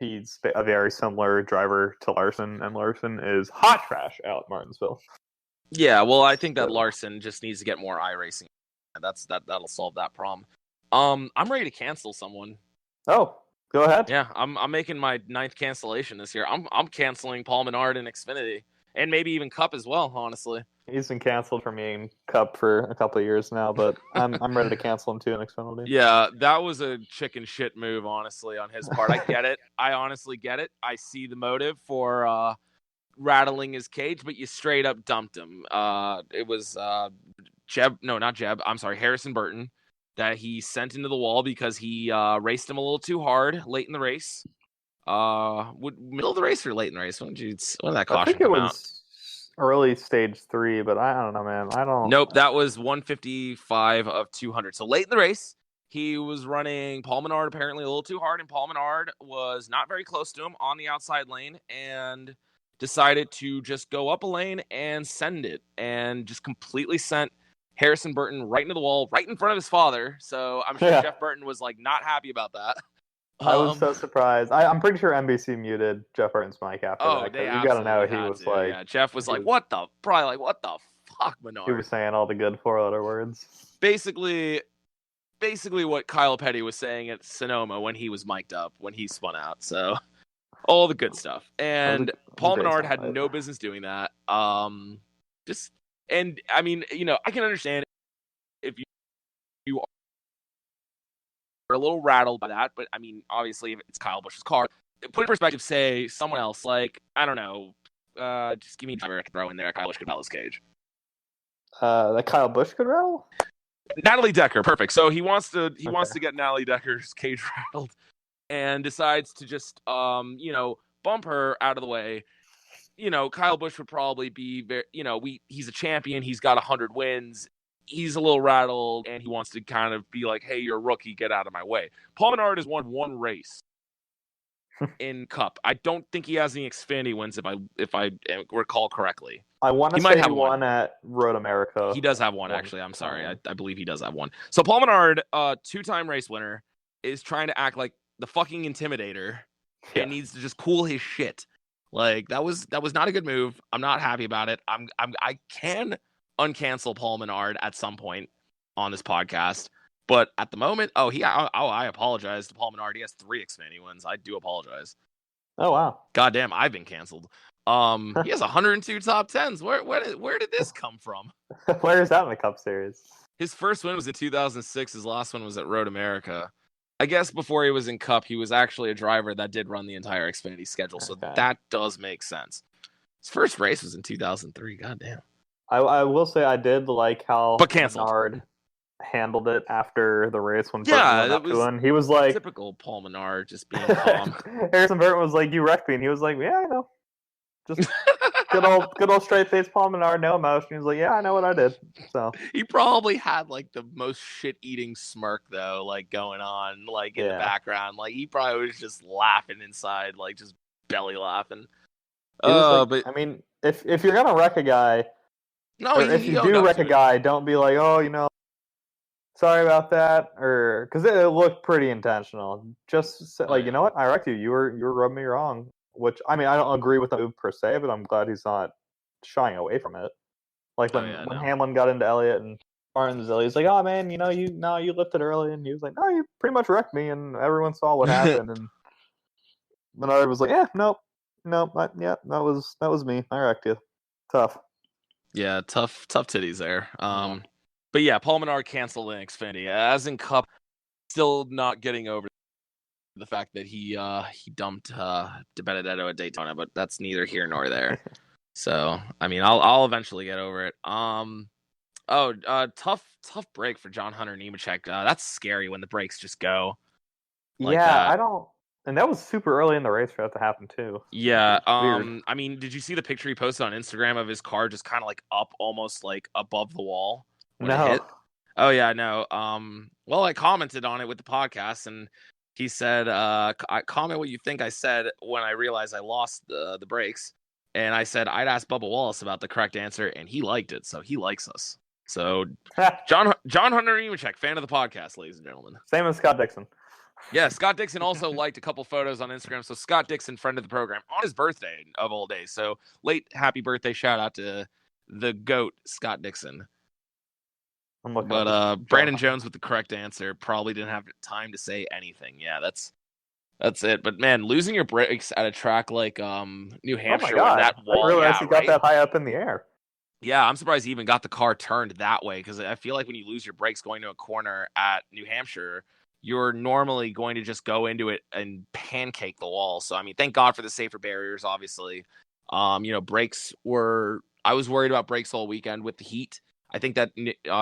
he's a very similar driver to Larson, and Larson is hot trash out at Martinsville. Yeah, well, I think that Larson just needs to get more iRacing. That'll solve that problem. I'm ready to cancel someone. Oh, go ahead. Yeah, I'm making my 9th cancellation this year. I'm canceling Paul Menard in Xfinity, and maybe even Cup as well. Honestly, he's been canceled from being Cup for a couple of years now, but I'm ready to cancel him too in Xfinity. Yeah, that was a chicken shit move, honestly, on his part. I get it. I honestly get it. I see the motive for rattling his cage, but you straight up dumped him. It was Harrison Burton that he sent into the wall because he raced him a little too hard late in the race. Middle of the race or late in the race? When did that caution come out? early stage 3, but I don't know, man. I don't. Nope, that was 155 of 200. So late in the race, he was running Paul Menard apparently a little too hard, and Paul Menard was not very close to him on the outside lane and decided to just go up a lane and send it, and just completely sent Harrison Burton right into the wall, right in front of his father. So I'm sure Jeff Burton was like not happy about that. I was so surprised. I'm pretty sure NBC muted Jeff Burton's mic after that. You got to know he was like. Yeah, Jeff was like, what the fuck, Menard? He was saying all the good 4-letter words. Basically what Kyle Petty was saying at Sonoma when he was mic'd up, when he spun out. So all the good stuff. And Paul Menard had no business doing that. And I mean, I can understand if you are a little rattled by that, but I mean, obviously, if it's Kyle Busch's car, put in perspective, say someone else, like, I don't know, just give me a driver I can throw in there. Kyle Busch could rattle his cage. That Kyle Busch could rattle? Natalie Decker, perfect. So he wants to get Natalie Decker's cage rattled, and decides to just bump her out of the way. Kyle Busch would probably be very, he's a champion. He's got 100 wins. He's a little rattled, and he wants to kind of be like, hey, you're a rookie. Get out of my way. Paul Menard has won one race in Cup. I don't think he has any Xfinity wins, if I recall correctly. I want to say he won at Road America. He does have one, actually. I'm sorry. I believe he does have one. So Paul Menard, 2-time race winner, is trying to act like the fucking intimidator and needs to just cool his shit. Like, that was not a good move. I'm not happy about it. I can uncancel Paul Menard at some point on this podcast, but at the moment, I apologize to Paul Menard. He has 3 Xfinity wins. I do apologize. Oh wow. Goddamn, I've been canceled. He has 102 top 10s. Where did this come from? Where is that in the Cup Series? His first win was in 2006. His last one was at Road America. I guess before he was in Cup, he was actually a driver that did run the entire Xfinity schedule, so that does make sense. His first race was in 2003. Goddamn. I will say I did like how Menard handled it after the race when Burton went up to him. He was like typical Paul Menard, just being calm. Harrison Burton was like, "You wrecked me," and he was like, "Yeah, I know." Just good old straight faced Paul Menard, no emotion. He was like, "Yeah, I know what I did." So he probably had like the most shit eating smirk though, like going on, like in the background. Like he probably was just laughing inside, like just belly laughing. But I mean, if you're gonna wreck a guy. No, if you do wreck a guy, don't be like, sorry about that, or because it looked pretty intentional. Just say, like, you know what, I wrecked you. You were rubbing me wrong. Which I mean, I don't agree with the move per se, but I'm glad he's not shying away from it. Like when Hamlin got into Elliott and Martin's he's like, "Oh man, you lifted early," and he was like, "No, you pretty much wrecked me," and everyone saw what happened. And Menard was like, that was me. I wrecked you. Tough. Yeah, tough titties there. But yeah, Paul Menard canceled in Xfinity. As in Cup, still not getting over the fact that he dumped De Benedetto at Daytona, but that's neither here nor there. So I mean, I'll eventually get over it. Tough break for John Hunter Nemechek. That's scary when the brakes just go. Like that. I don't. And that was super early in the race for that to happen too. Yeah. I mean, did you see the picture he posted on Instagram of his car just kind of like up, almost like above the wall when it hit? Oh yeah, no. Well, I commented on it with the podcast, and he said, "I comment what you think I said when I realized I lost the brakes." And I said I'd ask Bubba Wallace about the correct answer, and he liked it, so he likes us. So John Hunter Nemechek, fan of the podcast, ladies and gentlemen. Same as Scott Dixon. Yeah, Scott Dixon also liked a couple photos on Instagram. So Scott Dixon, friend of the program, on his birthday of all days. So late happy birthday shout out to the GOAT, Scott Dixon. But Brandon Jones with the correct answer probably didn't have time to say anything. Yeah, that's it. But man, losing your brakes at a track like New Hampshire when that wall, I realized he got that high up in the air. Yeah, I'm surprised he even got the car turned that way, because I feel like when you lose your brakes going to a corner at New Hampshire, you're normally going to just go into it and pancake the wall. So, I mean, thank God for the safer barriers, obviously. Brakes I was worried about brakes all weekend with the heat. I think that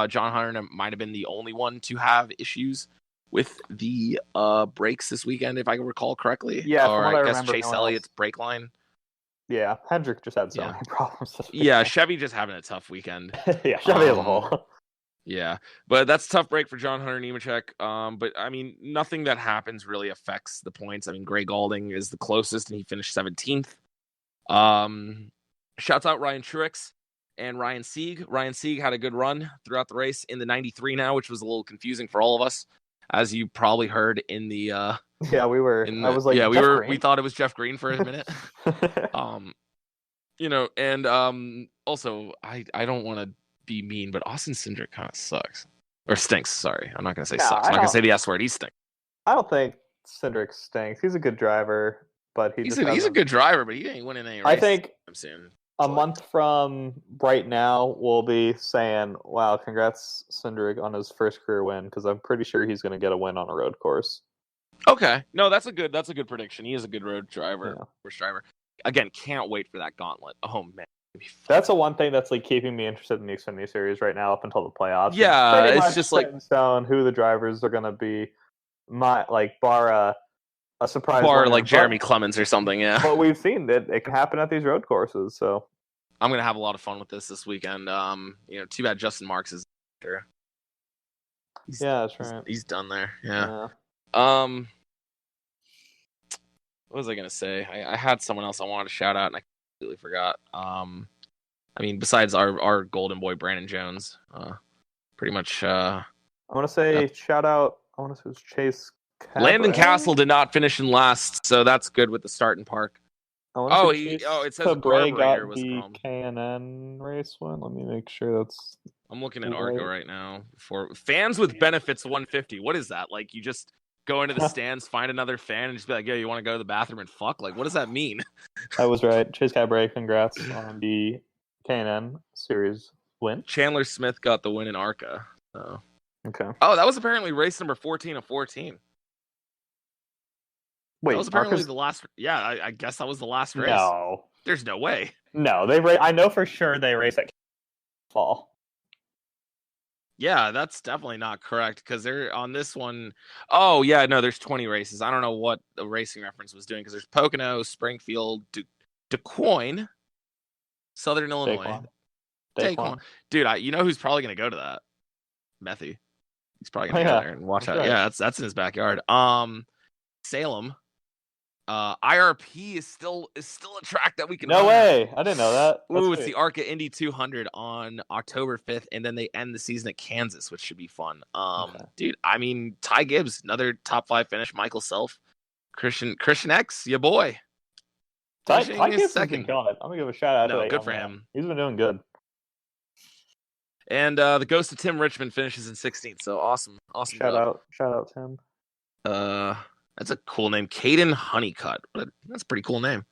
John Hunter might have been the only one to have issues with the brakes this weekend, if I can recall correctly. Yeah, or I guess Chase Elliott's brake line. Yeah, Hendrick just had so Yeah. many problems this Yeah, weekend. Chevy just having a tough weekend. Yeah, Chevy as a whole. Yeah, but that's a tough break for John Hunter Nemechek. But I mean, nothing that happens really affects the points. I mean, Gray Galding is the closest, and he finished 17th. Shouts out Ryan Truex and Ryan Sieg. Ryan Sieg had a good run throughout the race in the 93 now, which was a little confusing for all of us, as you probably heard in the. Yeah, we were. I was like, yeah, Jeff we Green? thought it was Jeff Green for a minute. And also I don't want to be mean, but Austin Cindric kind of sucks or stinks. Sorry, I'm not gonna say sucks. I'm not gonna say the S word. He stinks. I don't think Cindric stinks. He's a good driver, but he's a good driver, but he ain't winning any races. I think soon. A month from right now, we'll be saying, "Wow, congrats Cindric on his first career win," because I'm pretty sure he's going to get a win on a road course. Okay, no, that's a good prediction. He is a good road driver, Yeah. course driver. Again, can't wait for that gauntlet. Oh man, that's the one thing that's like keeping me interested in the Xfinity Series right now up until the playoffs. Yeah, it's just like stone who the drivers are going to be. Bar a surprise, bar like Jeremy Clemens or something. Yeah, but we've seen that it can happen at these road courses. So I'm gonna have a lot of fun with this weekend. Too bad Justin Marks is there. Yeah, that's right. He's done there. Yeah. What was I gonna say? I had someone else I wanted to shout out, and I completely forgot. I mean, besides our golden boy Brandon Jones, pretty much. I want to say shout out. I want to say it was Chase. Landon Castle did not finish in last, so that's good with the start in park. It says Cabrera got was the K&N race win. Let me make sure that's. I'm looking at Argo right now. For fans with benefits 150, what is that? Like you just go into the stands, find another fan, and just be like, "Yo, you want to go to the bathroom and fuck?" Like, what does that mean? I was right. Chase Cabrera, congrats on the K&N series win. Chandler Smith got the win in ARCA. So. Okay. Oh, that was apparently race number 14 of 14. Wait, that was apparently the last. Yeah, I guess that was the last race. No, there's no way. No, I know for sure they race at fall. Yeah, that's definitely not correct because they're on this one. Oh yeah, no, there's 20 races. I don't know what the racing reference was doing because there's Pocono, Springfield, DeQuoin, Southern Illinois, Daquan. Dude, you know who's probably gonna go to that? Methy. He's probably gonna go there and watch out. Right. Yeah, that's in his backyard. Salem. IRP is still a track that we can. No way! I didn't know that. It's the ARCA Indy 200 on October 5th, and then they end the season at Kansas, which should be fun. Dude, I mean, Ty Gibbs, another top 5 finish. Michael Self, Christian X, your boy. Ty Gibbs has been killing it. I'm gonna give a shout out. No, good for him. He's been doing good. And the Ghost of Tim Richmond finishes in 16th. So awesome. Shout out Tim. That's a cool name. Caden Honeycutt. That's a pretty cool name.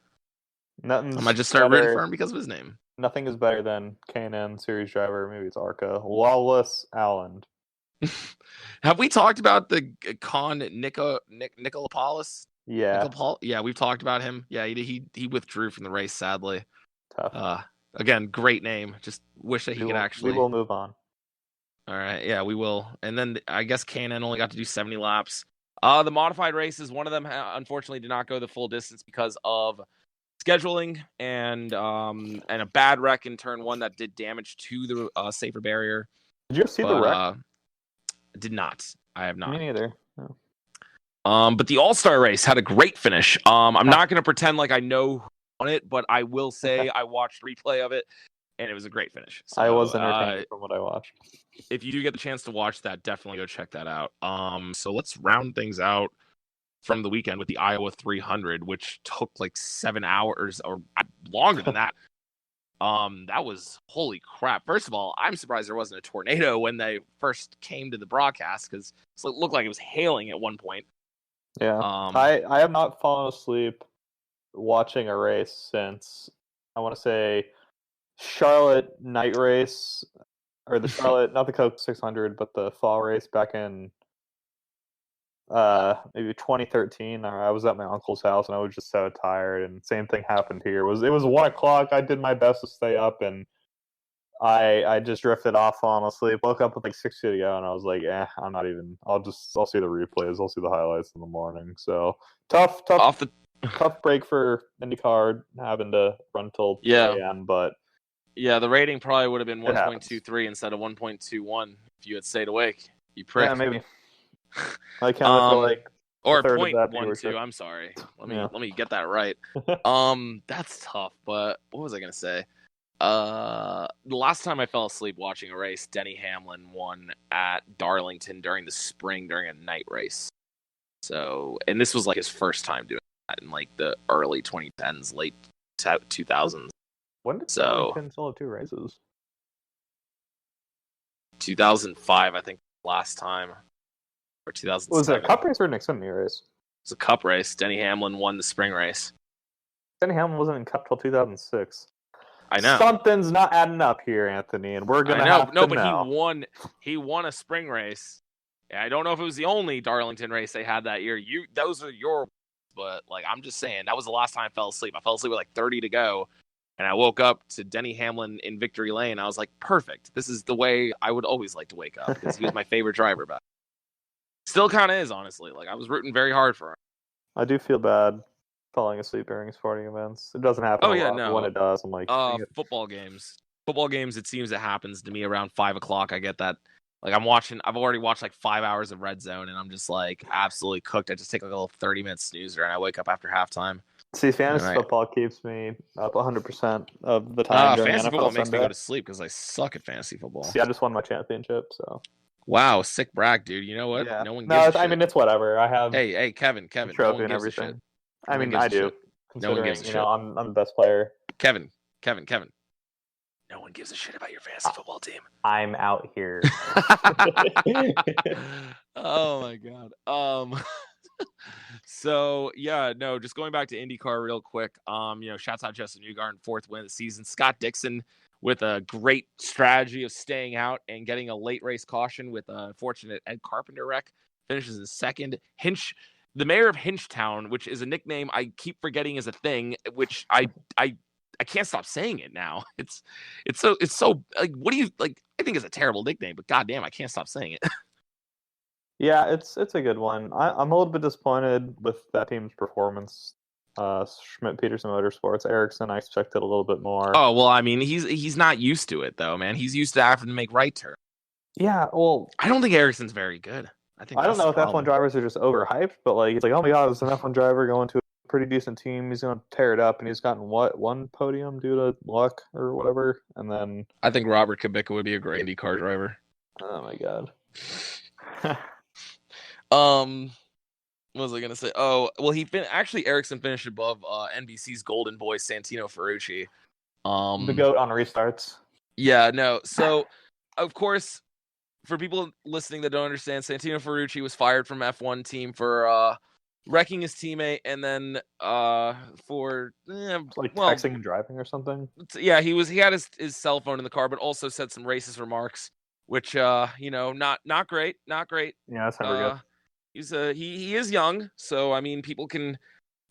I might just start rooting for him because of his name. Nothing is better than K&N series driver. Maybe it's ARCA. Lawless Allen. Have we talked about the Con Nicolopoulos? Yeah. Yeah, we've talked about him. Yeah, he withdrew from the race, sadly. Tough. Again, great name. Just wish that he could actually. We will move on. All right. Yeah, we will. And then I guess K&N only got to do 70 laps. The modified races, one of them unfortunately did not go the full distance because of scheduling and a bad wreck in turn 1 that did damage to the safer barrier. Did you see the wreck? Did not. I have not. Me neither. No. But the All-Star race had a great finish. I'm not going to pretend like I know who won it, but I will say I watched replay of it, and it was a great finish. So, I was entertained from what I watched. If you do get the chance to watch that, definitely go check that out. So let's round things out from the weekend with the Iowa 300, which took like 7 hours or longer than that. That was holy crap. First of all, I'm surprised there wasn't a tornado when they first came to the broadcast because it looked like it was hailing at one point. Yeah, I have not fallen asleep watching a race since I want to say Charlotte night race. Or the Charlotte, not the Coke 600, but the fall race back in maybe 2013. I was at my uncle's house and I was just so tired. And same thing happened here. It was 1 o'clock. I did my best to stay up, and I just drifted off, falling asleep. Woke up with like 6 feet to go, and I was like, I'm not even. I'll see the replays. I'll see the highlights in the morning. So tough. Tough break for IndyCar having to run till 2 a.m., but yeah, the rating probably would have been It happens. 1.23 instead of 1.21 if you had stayed awake. You prick. yeah, maybe. I counted for like or a third of that 0.12. viewership. I'm sorry. Let Yeah. me get that right. That's tough. But what was I gonna say? The last time I fell asleep watching a race, Denny Hamlin won at Darlington during the spring during a night race. So, and this was like his first time doing that in like the early 2010s, late 2000s. When did So- Darlington still have 2 races? 2005, I think, last time, or 2007. Was it a Cup race or an Xfinity race? It was a Cup race. Denny Hamlin won the spring race. Denny Hamlin wasn't in Cup till 2006. I know. Something's not adding up here, Anthony, and we're gonna I know. have No, to but know. he won a spring race. Yeah, I don't know if it was the only Darlington race they had that year. Those are your, but like I'm just saying, that was the last time I fell asleep. I fell asleep with like 30 to go, and I woke up to Denny Hamlin in Victory Lane. I was like, perfect. This is the way I would always like to wake up because he was my favorite driver back. Still kind of is, honestly. Like I was rooting very hard for him. I do feel bad falling asleep during sporting events. It doesn't happen Oh, a yeah, lot, no. but when it does, I'm like, dang it. Football games. It seems it happens to me around 5:00. I get that. Like I've already watched like 5 hours of Red Zone, and I'm just like absolutely cooked. I just take like a little 30-minute snoozer, and I wake up after halftime. See, fantasy Alright. football keeps me up 100% of the time during Fantasy NFL football makes me Sunday. go to sleep because I suck at fantasy football. See, I just won my championship, so. Wow, sick brag, dude. You know what? Yeah. No one gives No, a I shit. mean, it's whatever. I have Hey, Kevin. a No trophy one and gives a everything. shit. I No one mean, gives I a do. shit. No one Considering, gives a you shit. know, I'm the best player. Kevin. No one gives a shit about your fantasy football team. I'm out here. Oh my god. So yeah, no, just going back to IndyCar real quick. Shouts out Justin Newgarden, 4th win of the season. Scott Dixon with a great strategy of staying out and getting a late race caution with a unfortunate Ed Carpenter wreck, finishes in 2nd. Hinch, the mayor of Hinchtown, which is a nickname I keep forgetting is a thing, which I can't stop saying it now. It's so like, what do you like? I think it's a terrible nickname, but goddamn, I can't stop saying it. Yeah, it's a good one. I'm a little bit disappointed with that team's performance. Schmidt Peterson Motorsports, Ericsson, I expected a little bit more. Oh well, I mean, he's not used to it though, man. He's used to having to make right turns. Yeah, well, I don't think Ericsson's very good. I don't know if F1 drivers are just overhyped, but like it's like, oh my god, it's an F1 driver going to a pretty decent team. He's going to tear it up, and he's gotten one podium due to luck or whatever, and then I think Robert Kubica would be a great IndyCar driver. oh my god. What was I gonna say? Oh, well, Ericsson finished above NBC's golden boy Santino Ferrucci. The GOAT on restarts. Yeah, no. So, of course, for people listening that don't understand, Santino Ferrucci was fired from F1 team for wrecking his teammate, and then for texting and driving or something. Yeah, he had his cell phone in the car, but also said some racist remarks, which not great. Yeah, that's never good. He is young, so I mean, people can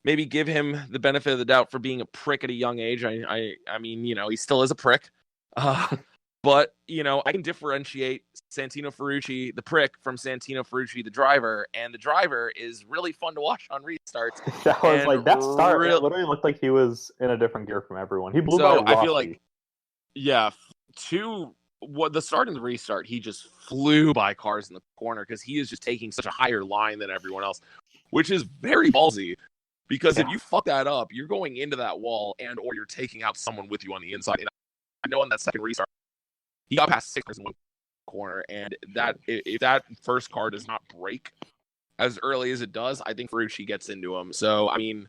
maybe give him the benefit of the doubt for being a prick at a young age. I mean, he still is a prick. But, I can differentiate Santino Ferrucci, the prick, from Santino Ferrucci, the driver. And the driver is really fun to watch on restarts. That was like that start. It literally looked like he was in a different gear from everyone. He blew by Rossi. I feel like, yeah, the start and the restart, he just flew by cars in the corner because he is just taking such a higher line than everyone else, which is very ballsy. Because if you fuck that up, you're going into that wall or you're taking out someone with you on the inside. And I know on that second restart, he got past 6 cars in one corner, and if that first car does not break as early as it does, I think Ferrucci gets into him. So, I mean,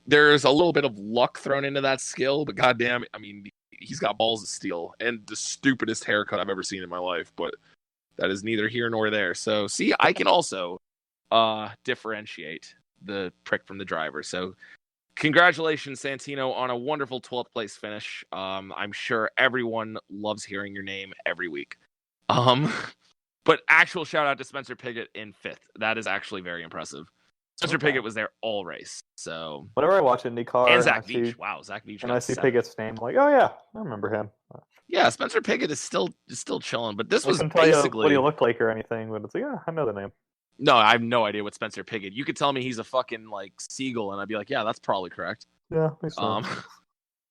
there's a little bit of luck thrown into that skill, but goddamn, I mean, he's got balls of steel and the stupidest haircut I've ever seen in my life, but that is neither here nor there. So, see, I can also differentiate the prick from the driver. So, congratulations, Santino, on a wonderful 12th place finish. I'm sure everyone loves hearing your name every week. But actual shout out to Spencer Pigot in 5th. That is actually very impressive. Spencer Pigot was there all race. So whenever I watch IndyCar and Zach Veach. Wow, Zach Veach. And I see Pigot's name, I'm like, oh yeah, I remember him. Yeah, Spencer Pigot is still chilling. But this was basically basically what he looked like or anything, but it's like, yeah, I know the name. No, I have no idea what Spencer Pigot. You could tell me he's a fucking like seagull, and I'd be like, yeah, that's probably correct. Yeah, makes sense.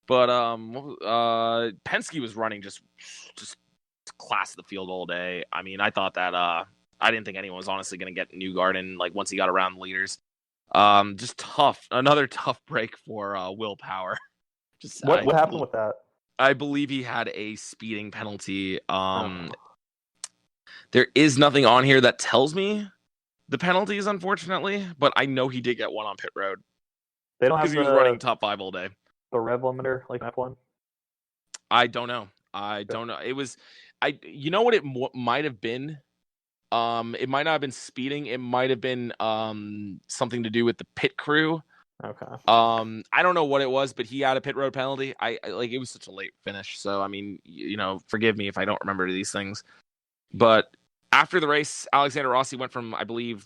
But Penske was running just class of the field all day. I mean, I thought that I didn't think anyone was honestly going to get Newgarden like once he got around the leaders. Just tough. Another tough break for Will Power. What happened with that? I believe he had a speeding penalty. There is nothing on here that tells me the penalties, unfortunately, but I know he did get one on pit road. They don't have because he was running top 5 all day. The rev limiter like F1? I don't know. It was, you know what it might have been? It might not have been speeding. It might have been something to do with the pit crew. Okay. I don't know what it was, but he had a pit road penalty. I like it was such a late finish, so I mean, forgive me if I don't remember these things. But after the race, Alexander Rossi went from, I believe,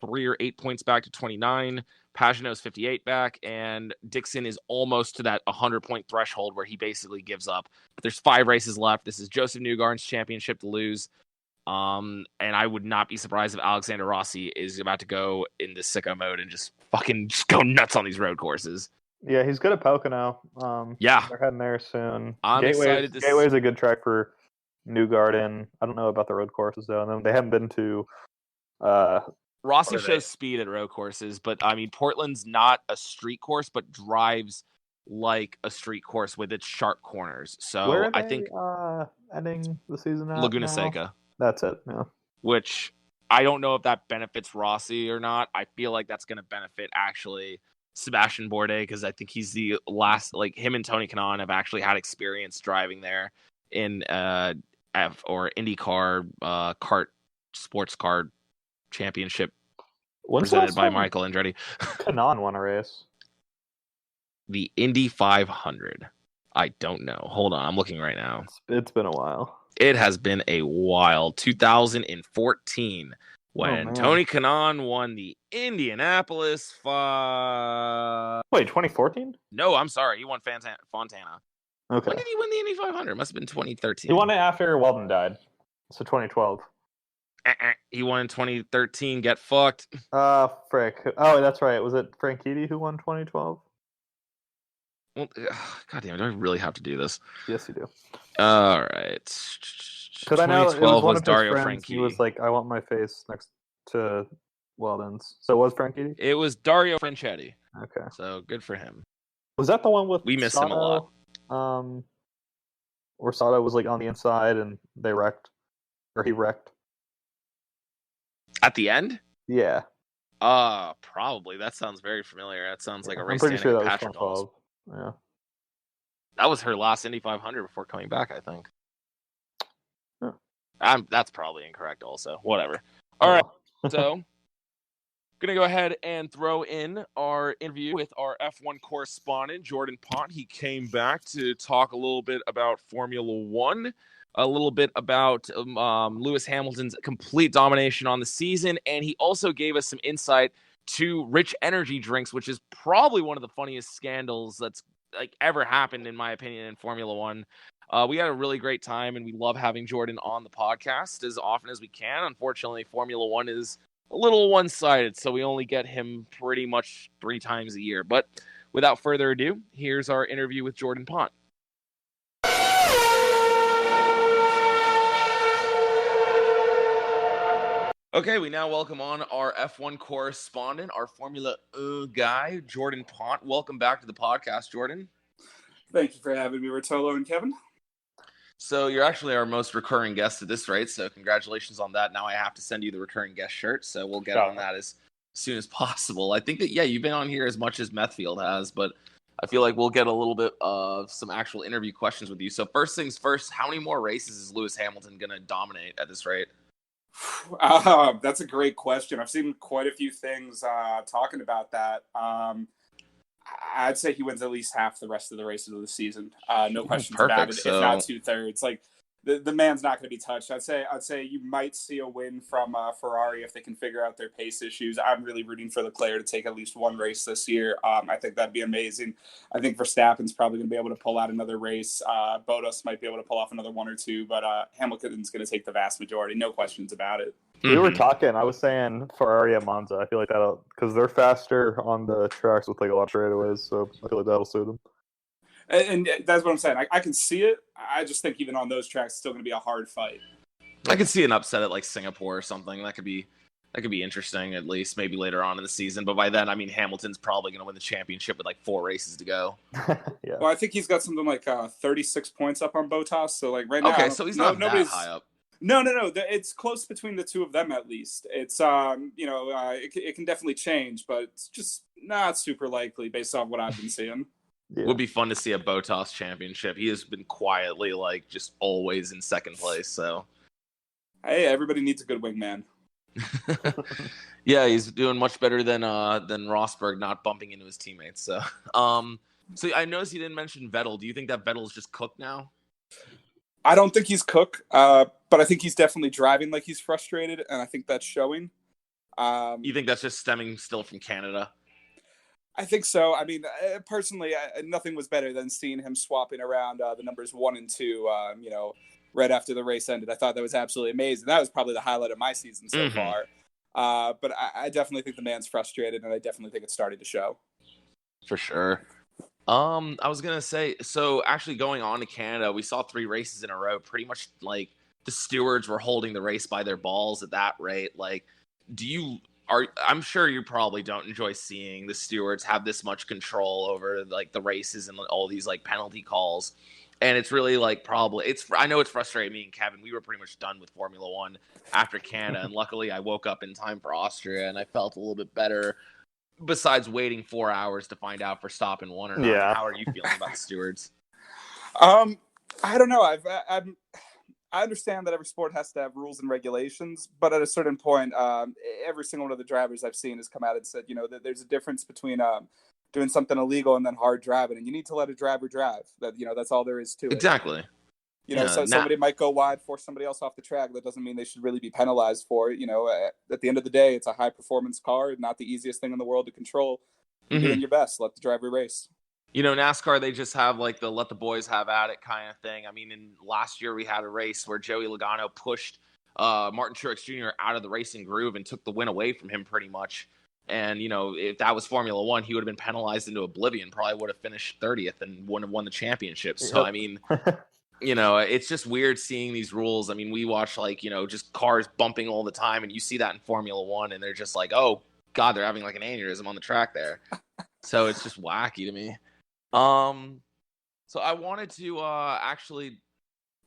3 or 8 points back to 29. Pagenaud's 58 back, and Dixon is almost to that 100-point threshold where he basically gives up. But there's 5 races left. This is Joseph Newgarden's championship to lose. And I would not be surprised if Alexander Rossi is about to go into sicko mode and just go nuts on these road courses. Yeah, he's good at Pocono. Yeah. They're heading there soon. I'm excited to Gateway's a good track for Newgarden. I don't know about the road courses, though. They haven't been to... Rossi shows speed at road courses, but I mean, Portland's not a street course, but drives like a street course with its sharp corners. So where are they, I think ending the season at Laguna now? Seca. That's it. Yeah. Which I don't know if that benefits Rossi or not. I feel like that's going to benefit actually Sebastian Bourdais because I think he's the last. Like him and Tony Kanaan have actually had experience driving there in IndyCar sports car championship presented by Michael Andretti. Kanaan won a race. The Indy 500. I don't know. Hold on, I'm looking right now. It's been a while. It has been a while. 2014 when Tony Kanaan won the Indianapolis 5. Wait, 2014? No, I'm sorry. He won Fontana. Okay. When did he win the Indy 500? Must have been 2013. He won it after Weldon died. So 2012. He won in 2013. Get fucked. Frick. Oh, that's right. Was it Franchitti who won 2012? Well, God damn it, do I really have to do this? Yes, you do. All right. Because I know it was one of Dario his friends. Franchitti. He was like, I want my face next to Weldon's. So it was Franchitti? It was Dario Franchitti. Okay. So good for him. Was that the one with We missed Sato? him a lot. Where Sato was like on the inside and they wrecked? Or he wrecked? At the end? Yeah. Probably. That sounds very familiar. That sounds like a race. I'm pretty sure that was Patrick 2012. Yeah. That was her last Indy 500 before coming back, I think. Huh. That's probably incorrect also. Whatever. All right. So, going to go ahead and throw in our interview with our F1 correspondent, Jordon Pont. He came back to talk a little bit about Formula One, a little bit about Lewis Hamilton's complete domination on the season, and he also gave us some insight to Rich Energy drinks, which is probably one of the funniest scandals that's like ever happened, in my opinion, in Formula One. We had a really great time, and we love having Jordon on the podcast as often as we can. Unfortunately, Formula One is a little one-sided, so we only get him pretty much 3 times a year. But without further ado, here's our interview with Jordon Pont. Okay, we now welcome on our F1 correspondent, our Formula guy, Jordon Pont. Welcome back to the podcast, Jordon. Thank you for having me, Rotolo and Kevin. So you're actually our most recurring guest at this rate, so congratulations on that. Now I have to send you the recurring guest shirt, so we'll get on that as soon as possible. I think that, you've been on here as much as Methfield has, but I feel like we'll get a little bit of some actual interview questions with you. So first things first, how many more races is Lewis Hamilton going to dominate at this rate? That's a great question. I've seen quite a few things talking about that. I'd say he wins at least half the rest of the races of the season. No questions about it. So... if not 2/3. Like the man's not going to be touched. I'd say you might see a win from Ferrari if they can figure out their pace issues. I'm really rooting for Leclerc to take at least one race this year. I think that'd be amazing. I think Verstappen's probably going to be able to pull out another race. Bottas might be able to pull off another one or two, but Hamilton's going to take the vast majority. No questions about it. We were talking. I was saying Ferrari at Monza. I feel like that'll, because they're faster on the tracks with like a lot of straightaways, so I feel like that'll suit them. And that's what I'm saying. I can see it. I just think even on those tracks, it's still going to be a hard fight. I could see an upset at like Singapore or something. That could be interesting, at least maybe later on in the season. But by then, I mean, Hamilton's probably going to win the championship with like 4 races to go. Yeah. Well, I think he's got something like 36 points up on Bottas. So like right now, okay, so he's not that high up. No. It's close between the two of them at least. It's it can definitely change, but it's just not super likely based on what I've been seeing. Yeah. Would be fun to see a Bottas championship. He has been quietly like just always in second place. So, hey, everybody needs a good wingman. Yeah, he's doing much better than Rosberg not bumping into his teammates. So, so I noticed you didn't mention Vettel. Do you think that Vettel's just cooked now? I don't think he's cooked, but I think he's definitely driving like he's frustrated, and I think that's showing. You think that's just stemming still from Canada? I think so. I mean, personally, nothing was better than seeing him swapping around the numbers 1 and 2, right after the race ended. I thought that was absolutely amazing. That was probably the highlight of my season so far. But I definitely think the man's frustrated, and I definitely think it's starting to show. For sure. I was going to say, so actually going on to Canada, we saw 3 races in a row. Pretty much like the stewards were holding the race by their balls at that rate. Like, I'm sure you probably don't enjoy seeing the stewards have this much control over like the races and all these like penalty calls. And it's really like I know it's frustrating. Me and Kevin, we were pretty much done with Formula One after Canada. And luckily I woke up in time for Austria and I felt a little bit better besides waiting 4 hours to find out Verstappen won or not. Yeah. How are you feeling about the stewards? I don't know. I understand that every sport has to have rules and regulations, but at a certain point, every single one of the drivers I've seen has come out and said, that there's a difference between doing something illegal and then hard driving, and you need to let a driver drive. That's all there is to it. Exactly. Somebody might go wide, force somebody else off the track. That doesn't mean they should really be penalized for it. At the end of the day, it's a high performance car, not the easiest thing in the world to control. You're doing your best. Let the driver race. NASCAR, they just have like the let the boys have at it kind of thing. I mean, last year we had a race where Joey Logano pushed Martin Truex Jr. out of the racing groove and took the win away from him pretty much. And, if that was Formula One, he would have been penalized into oblivion, probably would have finished 30th and wouldn't have won the championship. So, I mean, it's just weird seeing these rules. I mean, we watch like, just cars bumping all the time, and you see that in Formula One, and they're just like, oh, God, they're having like an aneurysm on the track there. So it's just wacky to me. So I wanted to actually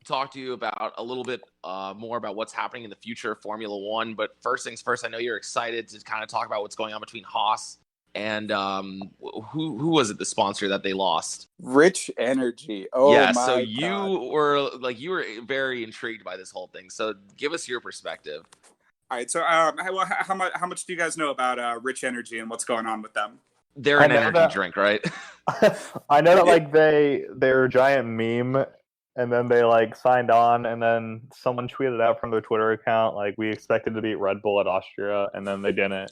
talk to you about a little bit more about what's happening in the future of Formula One. But first things first, I know you're excited to kind of talk about what's going on between Haas and who was it, the sponsor that they lost? Rich Energy. Oh, yeah. My so God. you were very intrigued by this whole thing. So give us your perspective. All right. So how much do you guys know about Rich Energy and what's going on with them? They're an energy drink, right? I know that like they're a giant meme, and then they like signed on, and then someone tweeted out from their Twitter account like, we expected to beat Red Bull at Austria, and then they didn't.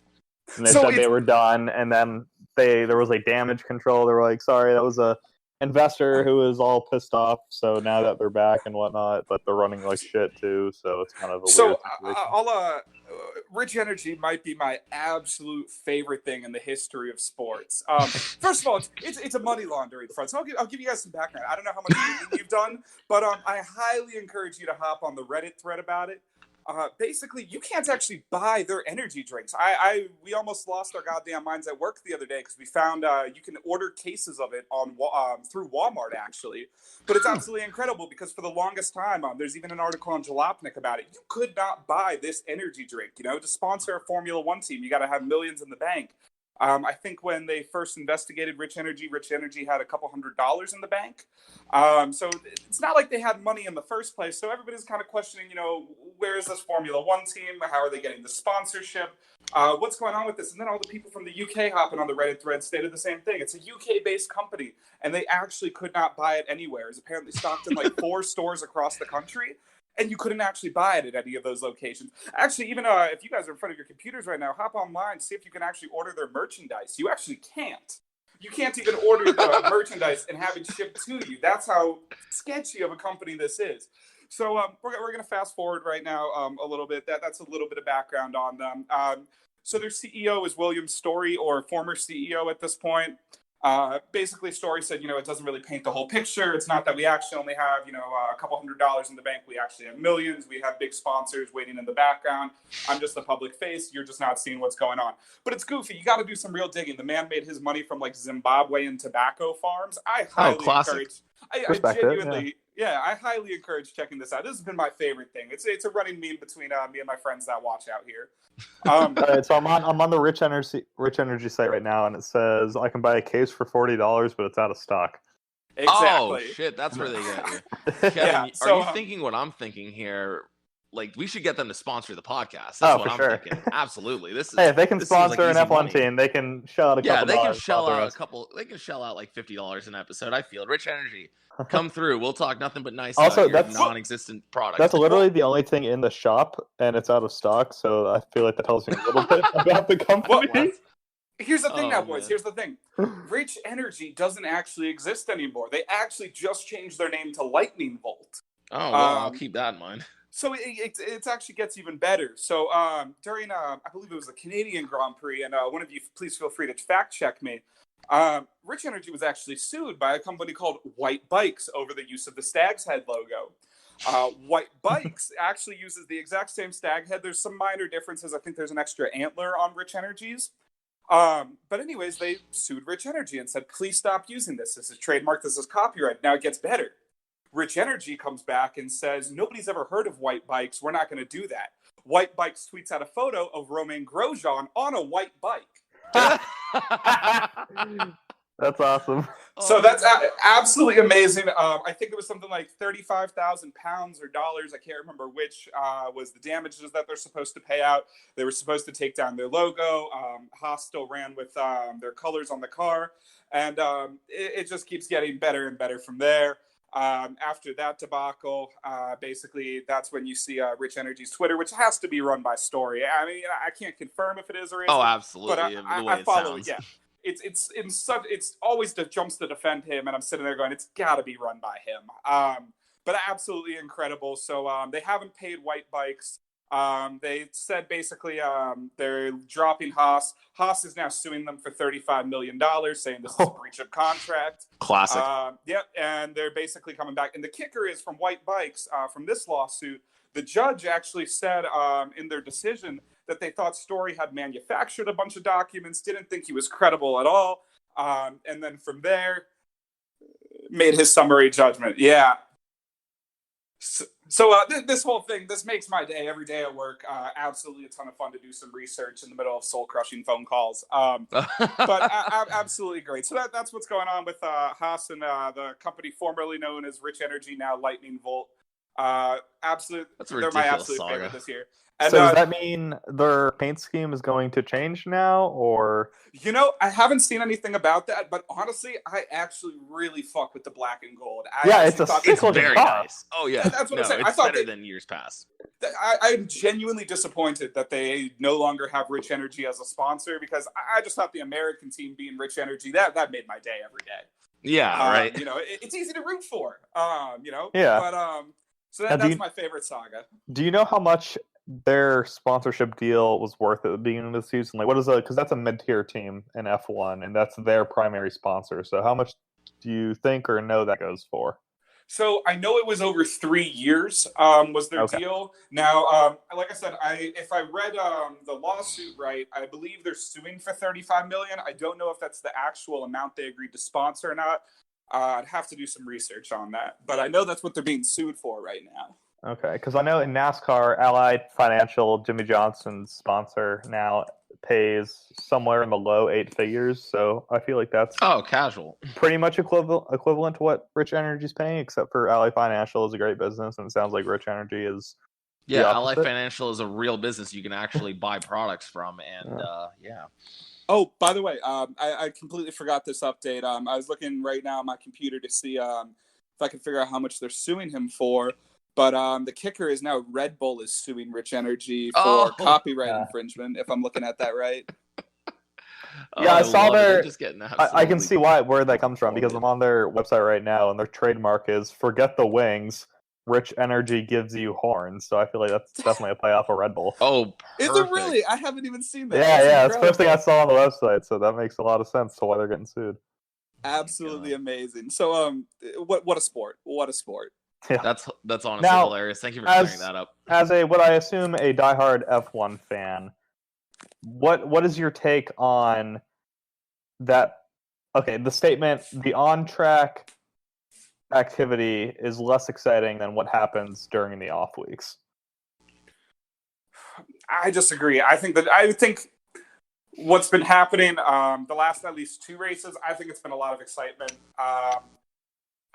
And they said they were done, and then there was like damage control. They were like, sorry, that was a investor who was all pissed off. So now that they're back and whatnot, but they're running like shit too. So it's kind of a weird situation. Rich Energy might be my absolute favorite thing in the history of sports. First of all, it's a money laundering front. So I'll give you guys some background. I don't know how much reading you've done, but I highly encourage you to hop on the Reddit thread about it. Basically, you can't actually buy their energy drinks. We almost lost our goddamn minds at work the other day because we found you can order cases of it on through Walmart actually. But it's absolutely incredible because for the longest time, there's even an article on Jalopnik about it. You could not buy this energy drink. To sponsor a Formula One team, you got to have millions in the bank. I think when they first investigated Rich Energy had a couple $100 in the bank. So it's not like they had money in the first place. So everybody's kind of questioning, where is this Formula One team? How are they getting the sponsorship? What's going on with this? And then all the people from the UK hopping on the Reddit thread stated the same thing. It's a UK-based company, and they actually could not buy it anywhere. It's apparently stocked in like 4 stores across the country. And you couldn't actually buy it at any of those locations. Actually, even if you guys are in front of your computers right now, hop online, see if you can actually order their merchandise. You actually can't. You can't even order the merchandise and have it shipped to you. That's how sketchy of a company this is. So we're going to fast forward right now a little bit. That's a little bit of background on them. So their CEO is William Story, or former CEO at this point. Basically, Story said, it doesn't really paint the whole picture. It's not that we actually only have, a couple $100 in the bank. We actually have millions. We have big sponsors waiting in the background. I'm just the public face. You're just not seeing what's going on. But it's goofy. You got to do some real digging. The man made his money from like Zimbabwean tobacco farms. I highly encourage. I genuinely, I highly encourage checking this out. This has been my favorite thing. It's a running meme between me and my friends that watch out here. All right, so I'm on the Rich Energy site right now, and it says I can buy a case for $40, but it's out of stock. Exactly. Oh shit, that's where they get you. Kevin, are you thinking what I'm thinking here? Like, we should get them to sponsor the podcast. That's what I'm thinking. Absolutely. This is. Hey, if they can sponsor like an F1 money. team, they can shell out a couple. Yeah, they can shell out a couple. They can shell out like $50 an episode. I feel Rich Energy, come through. We'll talk nothing but nice also, about your non-existent product. That's literally the only thing in the shop, and it's out of stock. So I feel like that tells you a little bit about the company. What? Here's the thing now, boys. Man. Here's the thing. Rich Energy doesn't actually exist anymore. They actually just changed their name to Lightning Volt. Oh, well, I'll keep that in mind. So it actually gets even better. So during, I believe it was the Canadian Grand Prix, and one of you, please feel free to fact check me. Rich Energy was actually sued by a company called White Bikes over the use of the Stag's Head logo. White Bikes actually uses the exact same stag head. There's some minor differences. I think there's an extra antler on Rich Energy's. But anyways, they sued Rich Energy and said, please stop using this. This is trademark. This is copyright. Now it gets better. Rich Energy comes back and says, nobody's ever heard of White Bikes. We're not going to do that. White Bikes tweets out a photo of Romain Grosjean on a white bike. That's awesome. So that's absolutely amazing. I think it was something like 35,000 pounds or dollars. I can't remember which was the damages that they're supposed to pay out. They were supposed to take down their logo. Haas still ran with their colors on the car. And it just keeps getting better and better from there. After that debacle, basically that's when you see Rich Energy's Twitter, which has to be run by Story. I mean, I can't confirm if it is or isn't. Oh, absolutely. But I follow it. Yeah. It's always jumps to defend him, and I'm sitting there going, it's got to be run by him. But absolutely incredible. So they haven't paid White Bikes. They said basically they're dropping Haas. Haas is now suing them for $35 million, saying this is a breach of contract. Classic. Yep, and they're basically coming back. And the kicker is from White Bikes, from this lawsuit, the judge actually said in their decision that they thought Story had manufactured a bunch of documents, didn't think he was credible at all. And then from there, made his summary judgment. Yeah. So this whole thing, this makes my day every day at work. Absolutely a ton of fun to do some research in the middle of soul-crushing phone calls. But absolutely great. So that's what's going on with Haas and the company formerly known as Rich Energy, now Lightning Volt. They're my absolute favorite this year. And, so does that mean their paint scheme is going to change now, or? I haven't seen anything about that, but honestly, I actually really fuck with the black and gold. It's very nice. Oh yeah, that's what I'm saying. It's better than years past. I'm genuinely disappointed that they no longer have Rich Energy as a sponsor, because I just thought the American team being Rich Energy, that made my day every day. Yeah, right. It's easy to root for. Yeah. But so that's my favorite saga. Do you know how much their sponsorship deal was worth at the beginning of the season? Like, what is because that's a mid-tier team in F1, and that's their primary sponsor. So how much do you think or know that goes for? So I know it was over 3 years was their deal. Now, like I said, if I read the lawsuit right, I believe they're suing for $35 million. I don't know if that's the actual amount they agreed to sponsor or not. I'd have to do some research on that, but I know that's what they're being sued for right now. Okay, because I know in NASCAR, Allied Financial, Jimmy Johnson's sponsor now, pays somewhere in the low 8 figures. So I feel like that's casual. pretty much equivalent to what Rich Energy's paying, except for Ally Financial is a great business, and it sounds like Rich Energy is. Yeah, Ally Financial is a real business you can actually buy products from, and yeah. Oh, by the way, I completely forgot this update. I was looking right now on my computer to see if I can figure out how much they're suing him for. But the kicker is now Red Bull is suing Rich Energy for copyright infringement, if I'm looking at that right. Yeah, I saw their. Just getting I can see where that comes from, because I'm on their website right now, and their trademark is "Forget the wings, Rich Energy gives you horns." So I feel like that's definitely a play off of Red Bull. Oh, perfect. Is it really? I haven't even seen that. Yeah, it's the first thing I saw on the website, so that makes a lot of sense to why they're getting sued. Absolutely amazing. So, what a sport! What a sport! Yeah. That's honestly hilarious. Thank you for clearing that up. As what I assume a diehard F1 fan, what is your take on that? Okay, the statement, the on-track activity is less exciting than what happens during the off weeks. I disagree. I think what's been happening the last at least 2 races, I think it's been a lot of excitement.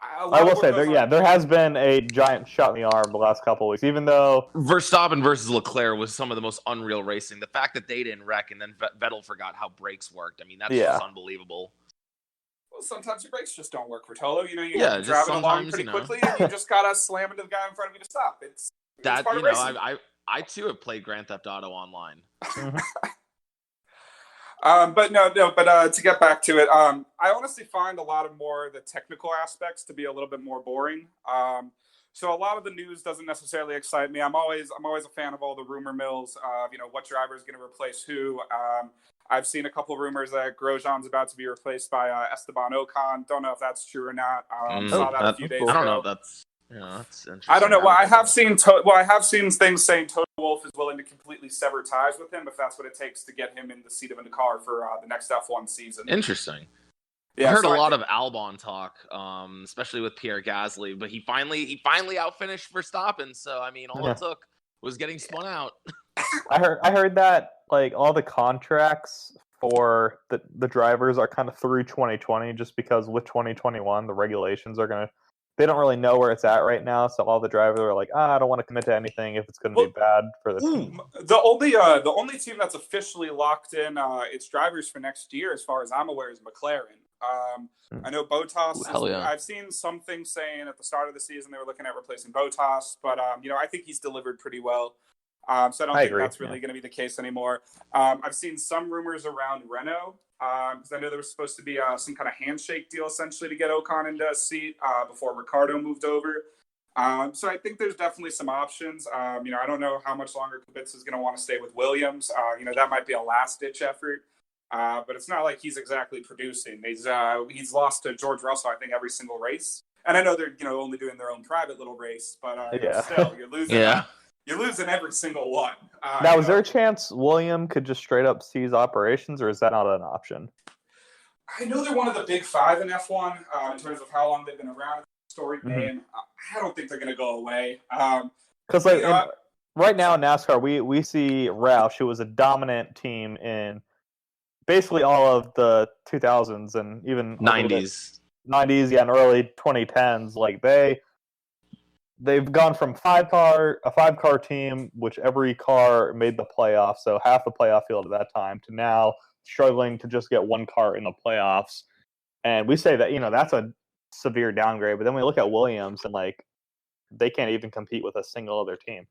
I will say there has been a giant shot in the arm the last couple of weeks, even though Verstappen versus Leclerc was some of the most unreal racing. The fact that they didn't wreck and then Vettel forgot how brakes worked. I mean, that's just unbelievable. Well, sometimes your brakes just don't work, Rotolo. You you're driving along pretty quickly, and you just gotta slam into the guy in front of you to stop. It's part of racing. I too have played Grand Theft Auto online. But to get back to it, I honestly find a lot of more the technical aspects to be a little bit more boring. So a lot of the news doesn't necessarily excite me. I'm always a fan of all the rumor mills of what driver is going to replace who. I've seen a couple of rumors that Grosjean's about to be replaced by Esteban Ocon. Don't know if that's true or not. Saw that a few days ago. I don't know if that's. That's interesting. I don't know. Well, I have seen things saying Toto Wolff is willing to completely sever ties with him if that's what it takes to get him in the seat of a car for the next F1 season. Interesting. Yeah, I heard a lot of Albon talk, especially with Pierre Gasly, but he finally outfinished Verstappen. So I mean, all it took was getting spun out. I heard that like all the contracts for the drivers are kind of through 2020, just because with 2021 the regulations are gonna. They don't really know where it's at right now, so all the drivers are like, I don't want to commit to anything if it's going to be bad for the team. The only team that's officially locked in its drivers for next year, as far as I'm aware, is McLaren. I know Bottas. I've seen some things saying at the start of the season they were looking at replacing Bottas, but I think he's delivered pretty well. So I don't think that's really going to be the case anymore. I've seen some rumors around Renault. Because I know there was supposed to be some kind of handshake deal essentially to get Ocon into a seat before Ricciardo moved over. So I think there's definitely some options. I don't know how much longer Kubica is going to want to stay with Williams. That might be a last-ditch effort. But it's not like he's exactly producing. He's lost to George Russell, I think, every single race. And I know they're only doing their own private little race, but still, you're losing. Yeah. You're losing every single one. Now, is there a chance William could just straight up cease operations, or is that not an option? I know they're one of the big 5 in F1 in terms of how long they've been around. Storied name. I don't think they're going to go away. Because right now in NASCAR, we see Roush, who was a dominant team in basically all of the 2000s and even 90s, and early 2010s. Like they've gone from a 5-car team, which every car made the playoffs, so half the playoff field at that time, to now struggling to just get 1 car in the playoffs. And we say that, that's a severe downgrade, but then we look at Williams and they can't even compete with a single other team.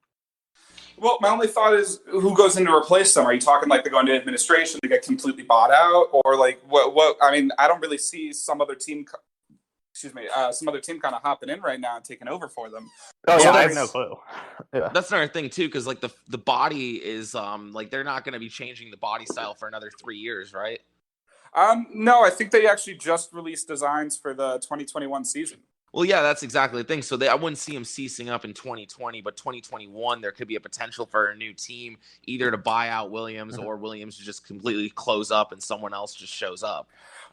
Well, my only thought is who goes in to replace them? Are you talking like they go into administration, they get completely bought out, or what? I mean, I don't really see some other team kind of hopping in right now and taking over for them. Oh yeah, I have no clue. Yeah. That's another thing too, because the body is they're not going to be changing the body style for another 3 years, right? No, I think they actually just released designs for the 2021 season. Well, yeah, that's exactly the thing. So I wouldn't see them ceasing up in 2020, but 2021 there could be a potential for a new team, either to buy out Williams or Williams to just completely close up and someone else just shows up.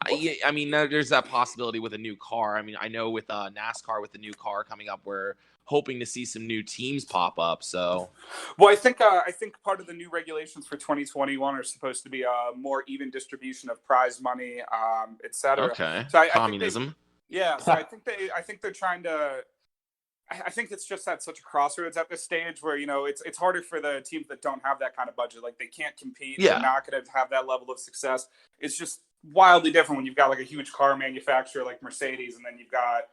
I mean, there's that possibility with a new car. I mean, I know with NASCAR with the new car coming up where hoping to see some new teams pop up. So, well, I think part of the new regulations for 2021 are supposed to be a more even distribution of prize money, et cetera. okay, So communism. So I think they're trying to. I think it's just at such a crossroads at this stage where, it's harder for the teams that don't have that kind of budget. Like, they can't compete. Yeah. They're not going to have that level of success. It's just wildly different when you've got like a huge car manufacturer like Mercedes, and then you've got,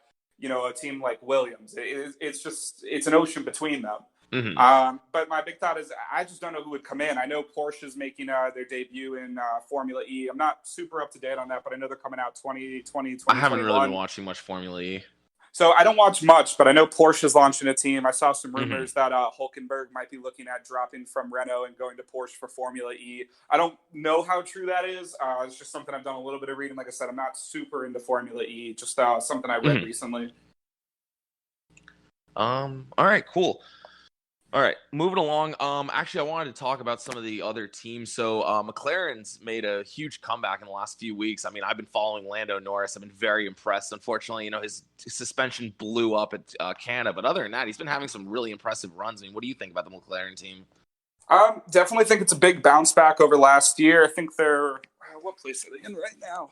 a team like Williams. It's an ocean between them. Mm-hmm. But my big thought is I just don't know who would come in. I know Porsche's making their debut in Formula E. I'm not super up to date on that, but I know they're coming out 2020. I haven't really been watching much Formula E. So I don't watch much, but I know Porsche's launching a team. I saw some rumors that Hülkenberg might be looking at dropping from Renault and going to Porsche for Formula E. I don't know how true that is. It's just something I've done a little bit of reading. Like I said, I'm not super into Formula E. Just something I read recently. All right, cool. All right, moving along. Actually, I wanted to talk about some of the other teams. So, McLaren's made a huge comeback in the last few weeks. I mean, I've been following Lando Norris. I've been very impressed. Unfortunately, his suspension blew up at Canada. But other than that, he's been having some really impressive runs. I mean, what do you think about the McLaren team? Definitely think it's a big bounce back over last year. I think they're what place are they in right now?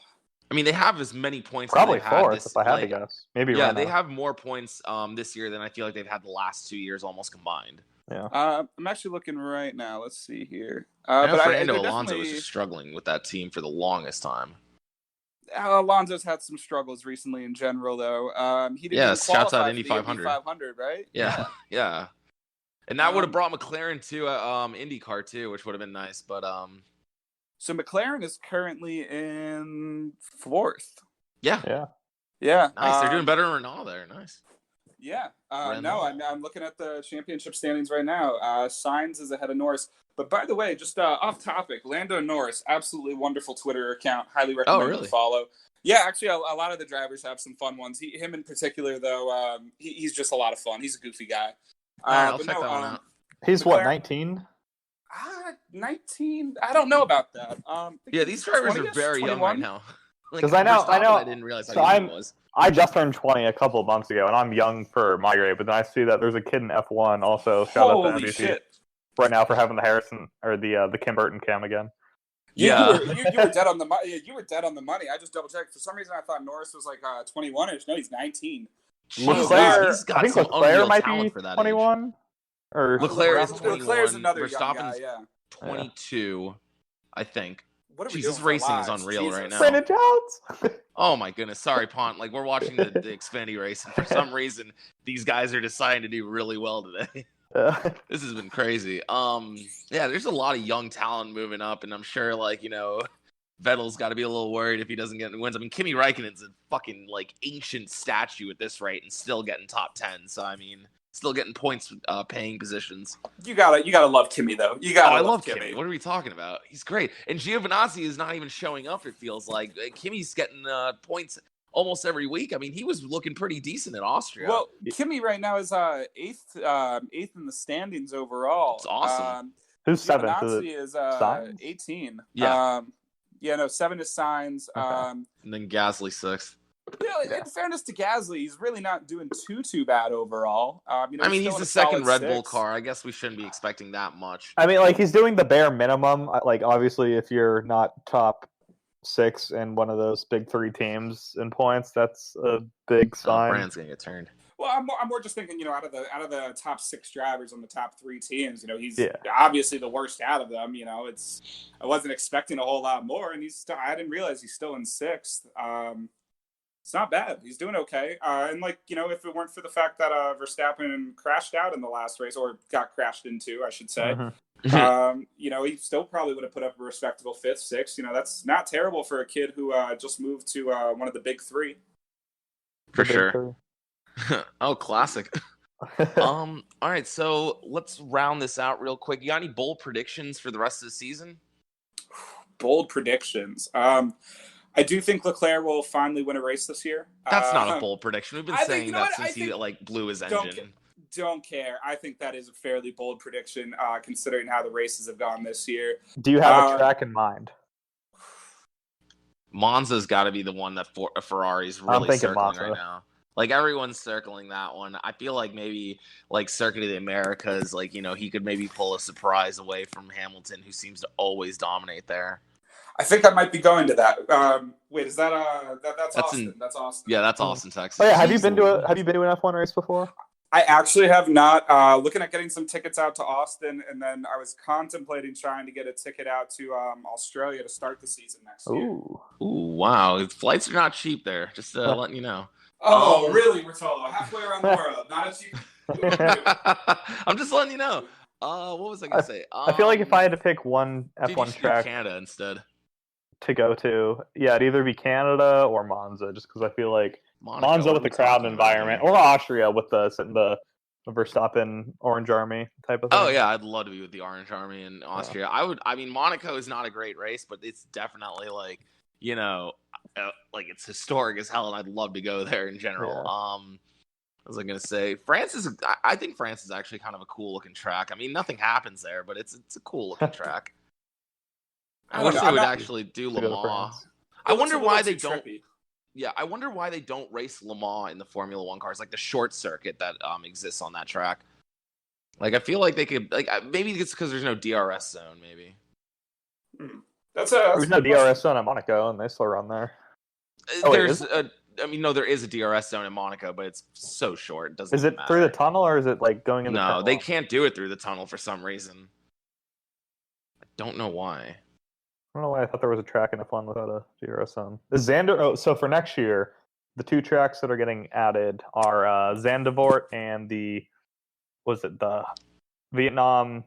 I mean, they have as many points. Probably as they've fourth, had this, if I had to guess. Maybe. Yeah, Renault. they have more points this year than I feel like they've had the last 2 years almost combined. Yeah. I'm actually looking right now. Let's see here. But Fernando Alonso was just struggling with that team for the longest time. Alonso's had some struggles recently in general, though. He didn't shouts out qualify Indy for the 500. 500, right? Yeah. And that would have brought McLaren to IndyCar too, which would have been nice. But so McLaren is currently in fourth. Yeah. Nice. They're doing better than Renault there. Nice. Yeah. No, I'm looking at the championship standings right now. Sainz is ahead of Norris. But by the way, just off topic, Lando Norris, absolutely wonderful Twitter account. Highly recommend to follow. Yeah, actually, a lot of the drivers have some fun ones. Him in particular, though, he's just a lot of fun. He's a goofy guy. I'll check that one out. He's what, 19? 19? I don't know about that. These drivers are very 21? Young right now. Because I know. I didn't realize how young he was. I just turned 20 a couple of months ago, and I'm young for my grade. But then I see that there's a kid in F1 also. Shout out to MVP right now for having the Harrison or the Kim Burton cam again. Yeah, you were dead on the money. You were dead on the money. I just double checked. For some reason, I thought Norris was like 21ish. No, he's 19. I think Leclerc might be 21. Or Leclerc is 21. Leclerc's another young guy. Yeah, 22, I think. Jesus, racing is unreal right now. Brandon Jones. Oh my goodness, sorry, Pont. Like, we're watching the Xfinity race, and for some reason, these guys are deciding to do really well today. This has been crazy. There's a lot of young talent moving up, and I'm sure, Vettel's got to be a little worried if he doesn't get wins. I mean, Kimi Räikkönen's a fucking ancient statue at this rate, and still getting top 10. So I mean, still getting points, paying positions. You gotta love Kimi though. I love Kimi. What are we talking about? He's great, and Giovinazzi is not even showing up. It feels like Kimi's getting points almost every week. I mean, he was looking pretty decent in Austria. Well, Kimi right now is eighth in the standings overall. It's awesome. Who's seventh? Giovinazzi is 18. Yeah. 7 is Sainz. And then Gasly 6th. In fairness to Gasly, he's really not doing too bad overall. He's the second Red Bull car. I guess we shouldn't be expecting that much. I mean, he's doing the bare minimum. Obviously, if you're not top 6 in one of those big 3 teams in points, that's a big sign. Brand's gonna get turned. Well, I'm more just thinking, out of the top 6 drivers on the top 3 teams, he's obviously the worst out of them. I wasn't expecting a whole lot more, and I didn't realize he's still in 6th. It's not bad. He's doing okay. If it weren't for the fact that Verstappen crashed out in the last race, or got crashed into, I should say, he still probably would have put up a respectable 5th, 6th. That's not terrible for a kid who just moved to one of the big 3. For sure. Oh, classic. All right, so let's round this out real quick. You got any bold predictions for the rest of the season? Bold predictions. I do think Leclerc will finally win a race this year. That's not a bold prediction. We've been saying that since he blew his engine. Don't care. I think that is a fairly bold prediction, considering how the races have gone this year. Do you have a track in mind? Monza's got to be the one that Ferrari's really circling right now. Like, everyone's circling that one. I feel like maybe, like, Circuit of the Americas, like, he could maybe pull a surprise away from Hamilton, who seems to always dominate there. I think I might be going to that. Wait, is that that's Austin? That's Austin. Yeah, that's Austin, Texas. Oh yeah, have you been to an F1 race before? I actually have not. Looking at getting some tickets out to Austin, and then I was contemplating trying to get a ticket out to Australia to start the season next year. Ooh, wow! Flights are not cheap there. Just letting you know. Oh, really, Rotolo? Halfway around the world, not a cheap. I'm just letting you know. What was I gonna say? I feel like if I had to pick one F1 track, Canada instead to go to, it'd either be Canada or Monza, just because I feel like Monza with the crowd environment, or Austria with the Verstappen Orange Army type of thing. Oh yeah, I'd love to be with the Orange Army in Austria. I mean, Monaco is not a great race, but it's definitely like like it's historic as hell, and I'd love to go there in general. Yeah. What was I gonna say? I think France is actually kind of a cool looking track. I mean, nothing happens there, but it's a cool looking track. I wish they would actually do Le Mans. I wonder why they don't. Yeah, I wonder why they don't race Le Mans in the Formula One cars, like the short circuit that exists on that track. Like, I feel like they could, like, maybe it's because there's no DRS zone, maybe. There's no DRS zone at Monaco, and they still run there. There is a DRS zone in Monaco, but it's so short. It doesn't. Is it matter. through the tunnel, or is it like going in the tunnel? No, they can't do it through the tunnel for some reason. I don't know why. I don't know why I thought there was a track in F1 without a DRS zone. So for next year, the two tracks that are getting added are Zandvoort and the Vietnam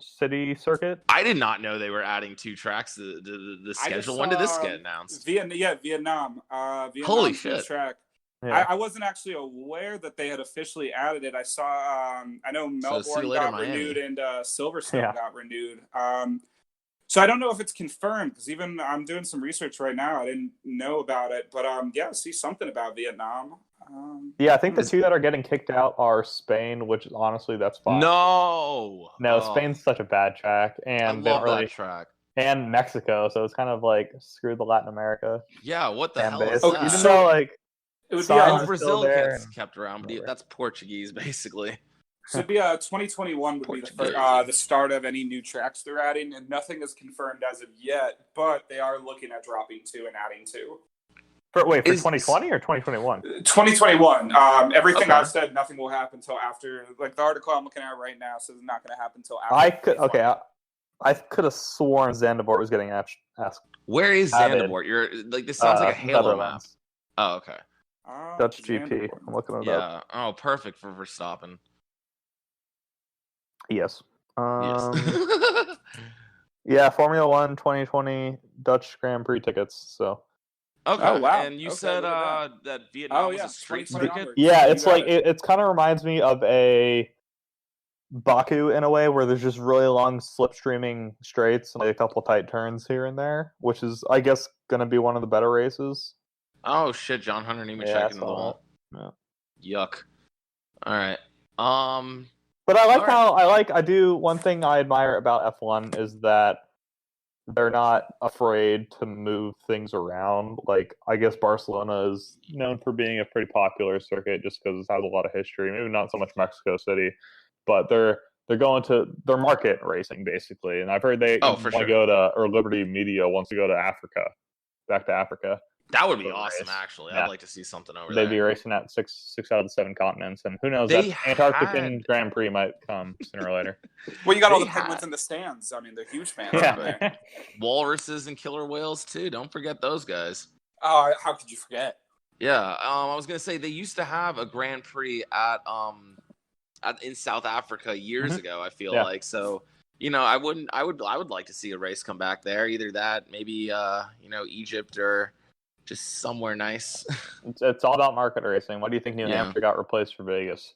City Circuit. I did not know they were adding two tracks to the schedule. When did this get announced? Vietnam. Holy shit! Track. Yeah. I wasn't actually aware that they had officially added it. I saw. I know Melbourne got renewed and Silverstone got renewed. So I don't know if it's confirmed, because even I'm doing some research right now. I didn't know about it, but I see something about Vietnam. I think the two that are getting kicked out are Spain, which honestly, that's fine. No, Spain's such a bad track, and I love that track. And Mexico, so it's kind of like screw the Latin America. Yeah, what the hell is that? that? Even though like it would be Brazil gets kept around, but that's Portuguese basically. So it'd be 2021 would be the start of any new tracks they're adding, and nothing is confirmed as of yet, but they are looking at dropping 2 and adding 2. For 2020 or 2021? 2021. Everything I've said, nothing will happen until after. Like the article I'm looking at right now says it's not going to happen until after. I could have sworn Zandvoort was getting asked. Where is Zandvoort? You're like, this sounds like a Halo map. Oh, okay. Dutch GP. I'm looking it up. Yeah. Oh, perfect for Verstappen. Yes. Yes. Yeah, Formula 1 2020 Dutch Grand Prix tickets. So. Okay. Oh, wow. And you said that Vietnam was a street circuit? Yeah, it's like it kind of reminds me of a Baku in a way, where there's just really long slipstreaming straights and like a couple tight turns here and there, which is, I guess, going to be one of the better races. Oh shit, John Hunter Nemechek in the wall. Yeah. Yuck. All right. But I like I do one thing I admire about F1 is that they're not afraid to move things around. Like, I guess Barcelona is known for being a pretty popular circuit just because it has a lot of history. Maybe not so much Mexico City, but they're going to their market racing basically. And I've heard they want to go to, or Liberty Media wants to go to Africa, back to Africa. That would be awesome, actually. Yeah. I'd like to see something over there. They'd be racing at six out of the 7 continents, and who knows, that Antarctic Grand Prix might come sooner or later. Well, you got all the penguins in the stands. I mean, they're huge fans. Yeah. Walruses and killer whales, too. Don't forget those guys. Oh, how could you forget? Yeah, I was going to say, they used to have a Grand Prix in South Africa years ago, I feel like. So, I would like to see a race come back there. Either that, maybe, Egypt or just somewhere nice. It's all about market racing. Why do you think New Hampshire got replaced for Vegas?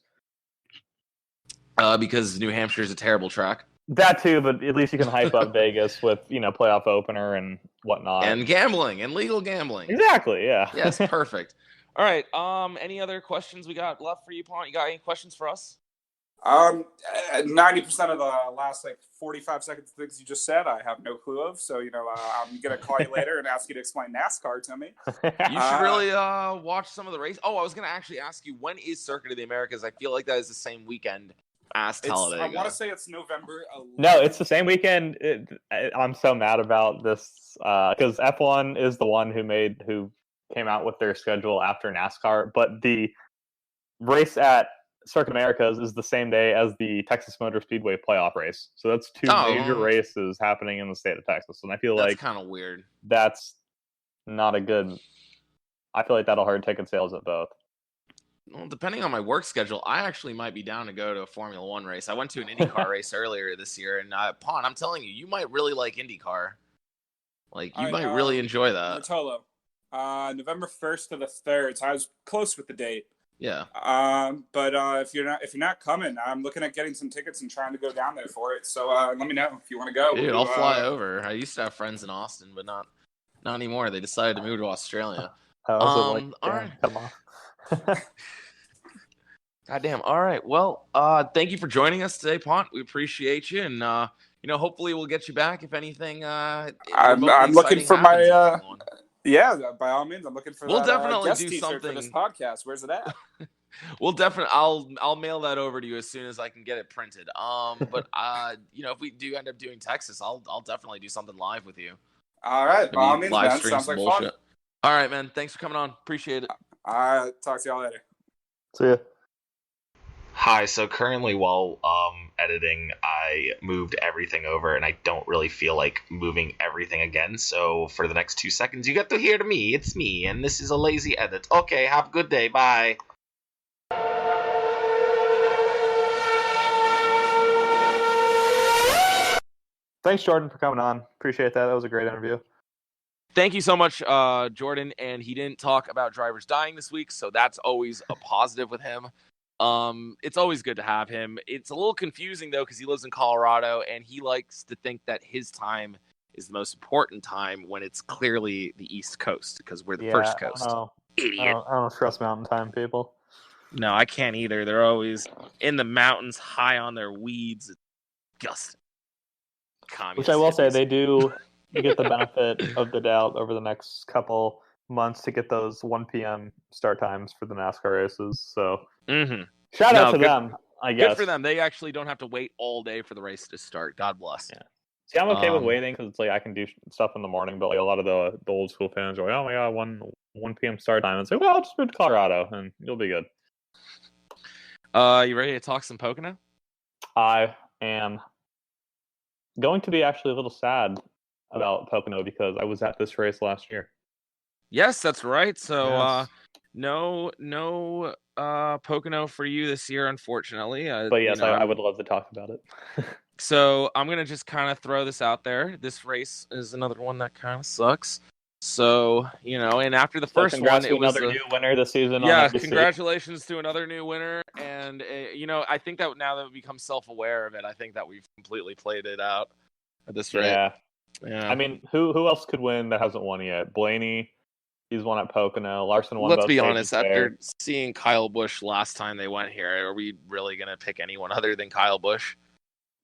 Because New Hampshire is a terrible track. That too, but at least you can hype up Vegas with, playoff opener and whatnot. And gambling, and legal gambling. Exactly, yeah. Yes, perfect. All right, any other questions we got left for you, Pont? You got any questions for us? 90% of the last 45 seconds of things you just said, I have no clue of. So I'm gonna call you later and ask you to explain NASCAR to me. You should really watch some of the race. Oh, I was gonna actually ask you, when is Circuit of the Americas? I feel like that is the same weekend as Talladega. I want to say it's November 11th. No, it's the same weekend. I'm so mad about this because F1 is the one who came out with their schedule after NASCAR, but the race at Circuit Americas is the same day as the Texas Motor Speedway playoff race. So that's two major races happening in the state of Texas. And I feel that's like kind of weird. That's not a good. I feel like that'll hurt ticket sales at both. Well, depending on my work schedule, I actually might be down to go to a Formula One race. I went to an IndyCar race earlier this year, and Pont, I'm telling you, you might really like IndyCar. Like, you might really enjoy that. Rotolo, November 1st to the 3rd. So I was close with the date. Yeah. But if you're not coming, I'm looking at getting some tickets and trying to go down there for it. So let me know if you want to go. Dude, I'll fly over. I used to have friends in Austin, but not anymore. They decided to move to Australia. All right. Come on. Goddamn. All right. Well, thank you for joining us today, Pont. We appreciate you, and hopefully we'll get you back if anything. I'm looking for my. Yeah, by all means, I'm looking for. We'll that, definitely guest do t-shirt something for this podcast. Where's it at? We'll definitely. I'll mail that over to you as soon as I can get it printed. But if we do end up doing Texas, I'll definitely do something live with you. All right, by all means, man. Sounds like fun. All right, man. Thanks for coming on. Appreciate it. All right, talk to y'all later. See ya. Hi, so currently while editing, I moved everything over, and I don't really feel like moving everything again, so for the next 2 seconds, you get to hear me. It's me, and this is a lazy edit. Okay, have a good day. Bye. Thanks, Jordan, for coming on. Appreciate that. That was a great interview. Thank you so much, Jordan, and he didn't talk about drivers dying this week, so that's always a positive with him. It's always good to have him. It's a little confusing though because he lives in Colorado and he likes to think that his time is the most important time when it's clearly the East Coast because we're the first coast. Idiot. I don't trust mountain time people. No, I can't either. They're always in the mountains, high on their weeds. It's disgusting. Which I will say, they do get the benefit of the doubt over the next couple months to get those 1 p.m. start times for the NASCAR races. So shout out to them, I guess. Good for them. They actually don't have to wait all day for the race to start. God bless. Yeah. See, I'm okay with waiting because it's like I can do stuff in the morning, but like a lot of the old school fans are like, oh my god, 1 p.m. start time. It's like, well, I'll just move to Colorado and you'll be good. You ready to talk some Pocono? I am going to be actually a little sad about Pocono because I was at this race last year. Yes, that's right. So Yes. no Pocono for you this year, unfortunately. But yes, I would love to talk about it. So I'm going to just kind of throw this out there. This race is another one that kind of sucks. So, and after the first one, it was another new winner this season. Yeah, congratulations to another new winner. And, I think that now that we've become self-aware of it, I think that we've completely played it out at this rate. Yeah. Yeah. I mean, who else could win that hasn't won yet? Blaney, he's won at Pocono. Larson won. Let's be honest. After seeing Kyle Busch last time they went here, are we really going to pick anyone other than Kyle Busch?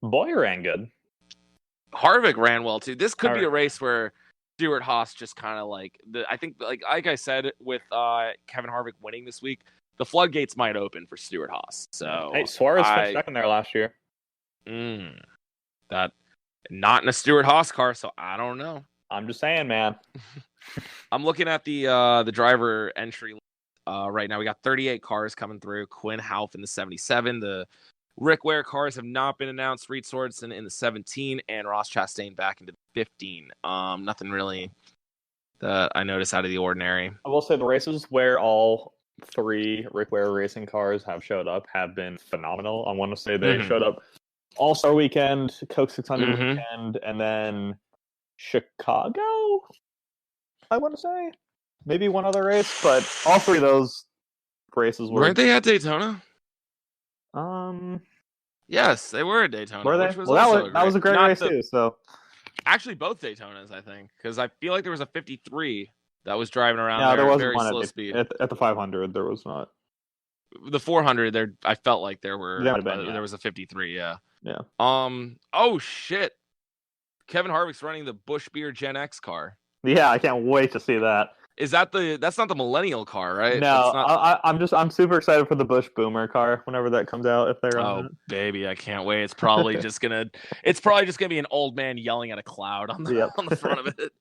Boyer ran good. Harvick ran well too. This could be a race where Stewart Haas just kind of I think like I said with Kevin Harvick winning this week, the floodgates might open for Stewart Haas. So hey, Suarez finished second there last year. That not in a Stewart Haas car, so I don't know. I'm just saying, man. I'm looking at the driver entry right now. We got 38 cars coming through. Quinn Houff in the 77. The Rick Ware cars have not been announced. Reed Sorensen in the 17 and Ross Chastain back into the 15. Nothing really that I noticed out of the ordinary. I will say the races where all 3 Rick Ware racing cars have showed up have been phenomenal. I want to say they showed up All-Star Weekend, Coke 600 Weekend, and then Chicago, I want to say. Maybe one other race, but all 3 of those races were... Weren't they at Daytona? Yes, they were at Daytona. Were they? Which was that was a great race too. So, actually, both Daytonas, I think, because I feel like there was a 53 that was driving around. Yeah, there wasn't very one slow at speed at the 500. There was not. The 400, I felt like there was a 53. Yeah. Yeah. Oh shit. Kevin Harvick's running the Busch Beer Gen X car. Yeah, I can't wait to see that. That's not the millennial car, right? No, It's not... I'm super excited for the Busch Boomer car whenever that comes out. If they're on it. Baby, I can't wait. It's probably just gonna be an old man yelling at a cloud on the front of it.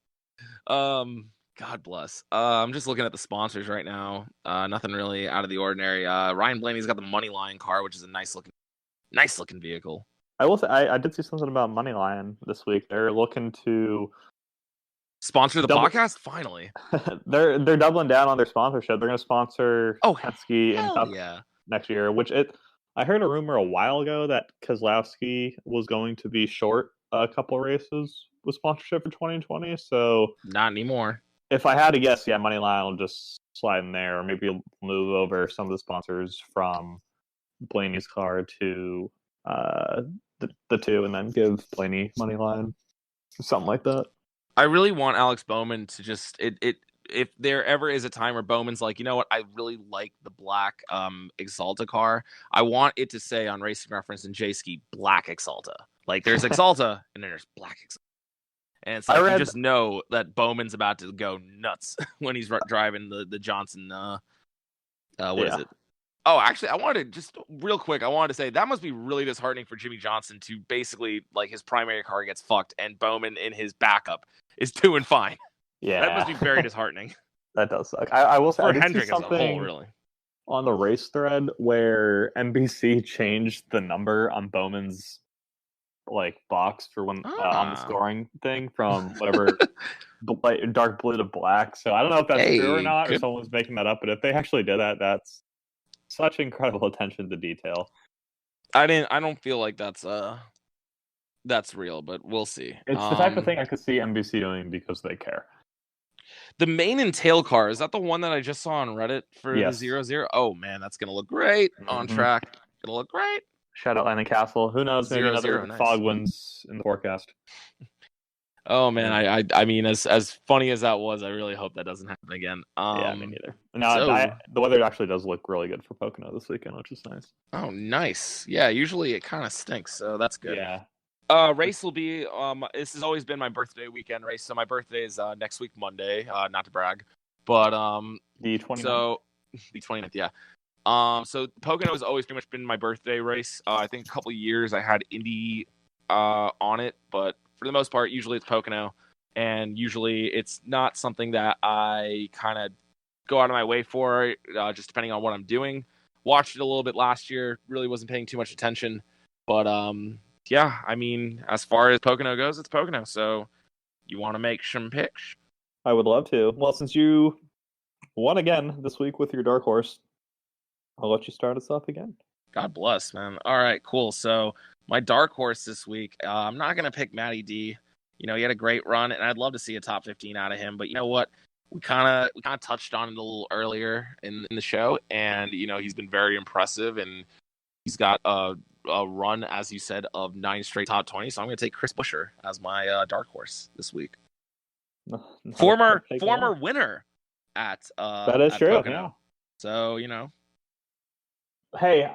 God bless. I'm just looking at the sponsors right now. Nothing really out of the ordinary. Ryan Blaney's got the Moneyline car, which is a nice looking vehicle. I will say I did see something about Moneyline this week. They're looking to sponsor the podcast finally. they're doubling down on their sponsorship. They're going to sponsor Penske and Cup next year. I heard a rumor a while ago that Keselowski was going to be short a couple races with sponsorship for 2020. So not anymore. If I had to guess, Moneyline will just slide in there, or maybe move over some of the sponsors from Blaney's car to the two, and then give Blaney Moneyline, something like that. I really want Alex Bowman to just if there ever is a time where Bowman's like, you know what, I really like the black Exalta car. I want it to say on Racing Reference and J-Ski Black Exalta. Like there's Exalta and then there's Black Exalta. And it's like you just know that Bowman's about to go nuts when he's driving the Johnson. What is it? Oh, actually, I wanted to say that must be really disheartening for Jimmy Johnson to basically, like, his primary car gets fucked and Bowman in his backup is doing fine. Yeah. That must be very disheartening. That does suck. I will say, for Hendrick as a whole, really. On the race thread where NBC changed the number on Bowman's box for when on the scoring thing from whatever dark blue to black. So I don't know if that's true or not, or someone's making that up. But if they actually did that, that's such incredible attention to detail. I don't feel like that's real, but we'll see. It's the type of thing I could see NBC doing because they care. The mane and tail car, is that the one that I just saw on Reddit for the 0-0? Oh man, that's gonna look great on track. Gonna look great. Shout out Landon Castle. Who knows? Maybe another fog wins in the forecast. Oh man, I mean, as funny as that was, I really hope that doesn't happen again. Yeah, me neither. No, the weather actually does look really good for Pocono this weekend, which is nice. Oh, nice. Yeah, usually it kind of stinks, so that's good. Yeah. Race will be. This has always been my birthday weekend race, so my birthday is next week Monday. Not to brag, but the 29th. So the 29th, yeah. So Pocono has always pretty much been my birthday race. I think a couple of years I had Indy on it, but for the most part, usually it's Pocono, and usually it's not something that I kind of go out of my way for, just depending on what I'm doing. Watched it a little bit last year, really wasn't paying too much attention, but yeah, I mean, as far as Pocono goes, it's Pocono, so you want to make some picks? I would love to. Well, since you won again this week with your dark horse, I'll let you start us off again. God bless, man. All right, cool. So my dark horse this week, I'm not going to pick Matty D. You know, he had a great run, and I'd love to see a top 15 out of him. But you know what? We kind of touched on it a little earlier in the show, and you know he's been very impressive, and he's got a run, as you said, of 9 straight top 20. So I'm going to take Chris Buescher as my dark horse this week. Former winner at that is true. Pocono. Yeah. So you know. Hey,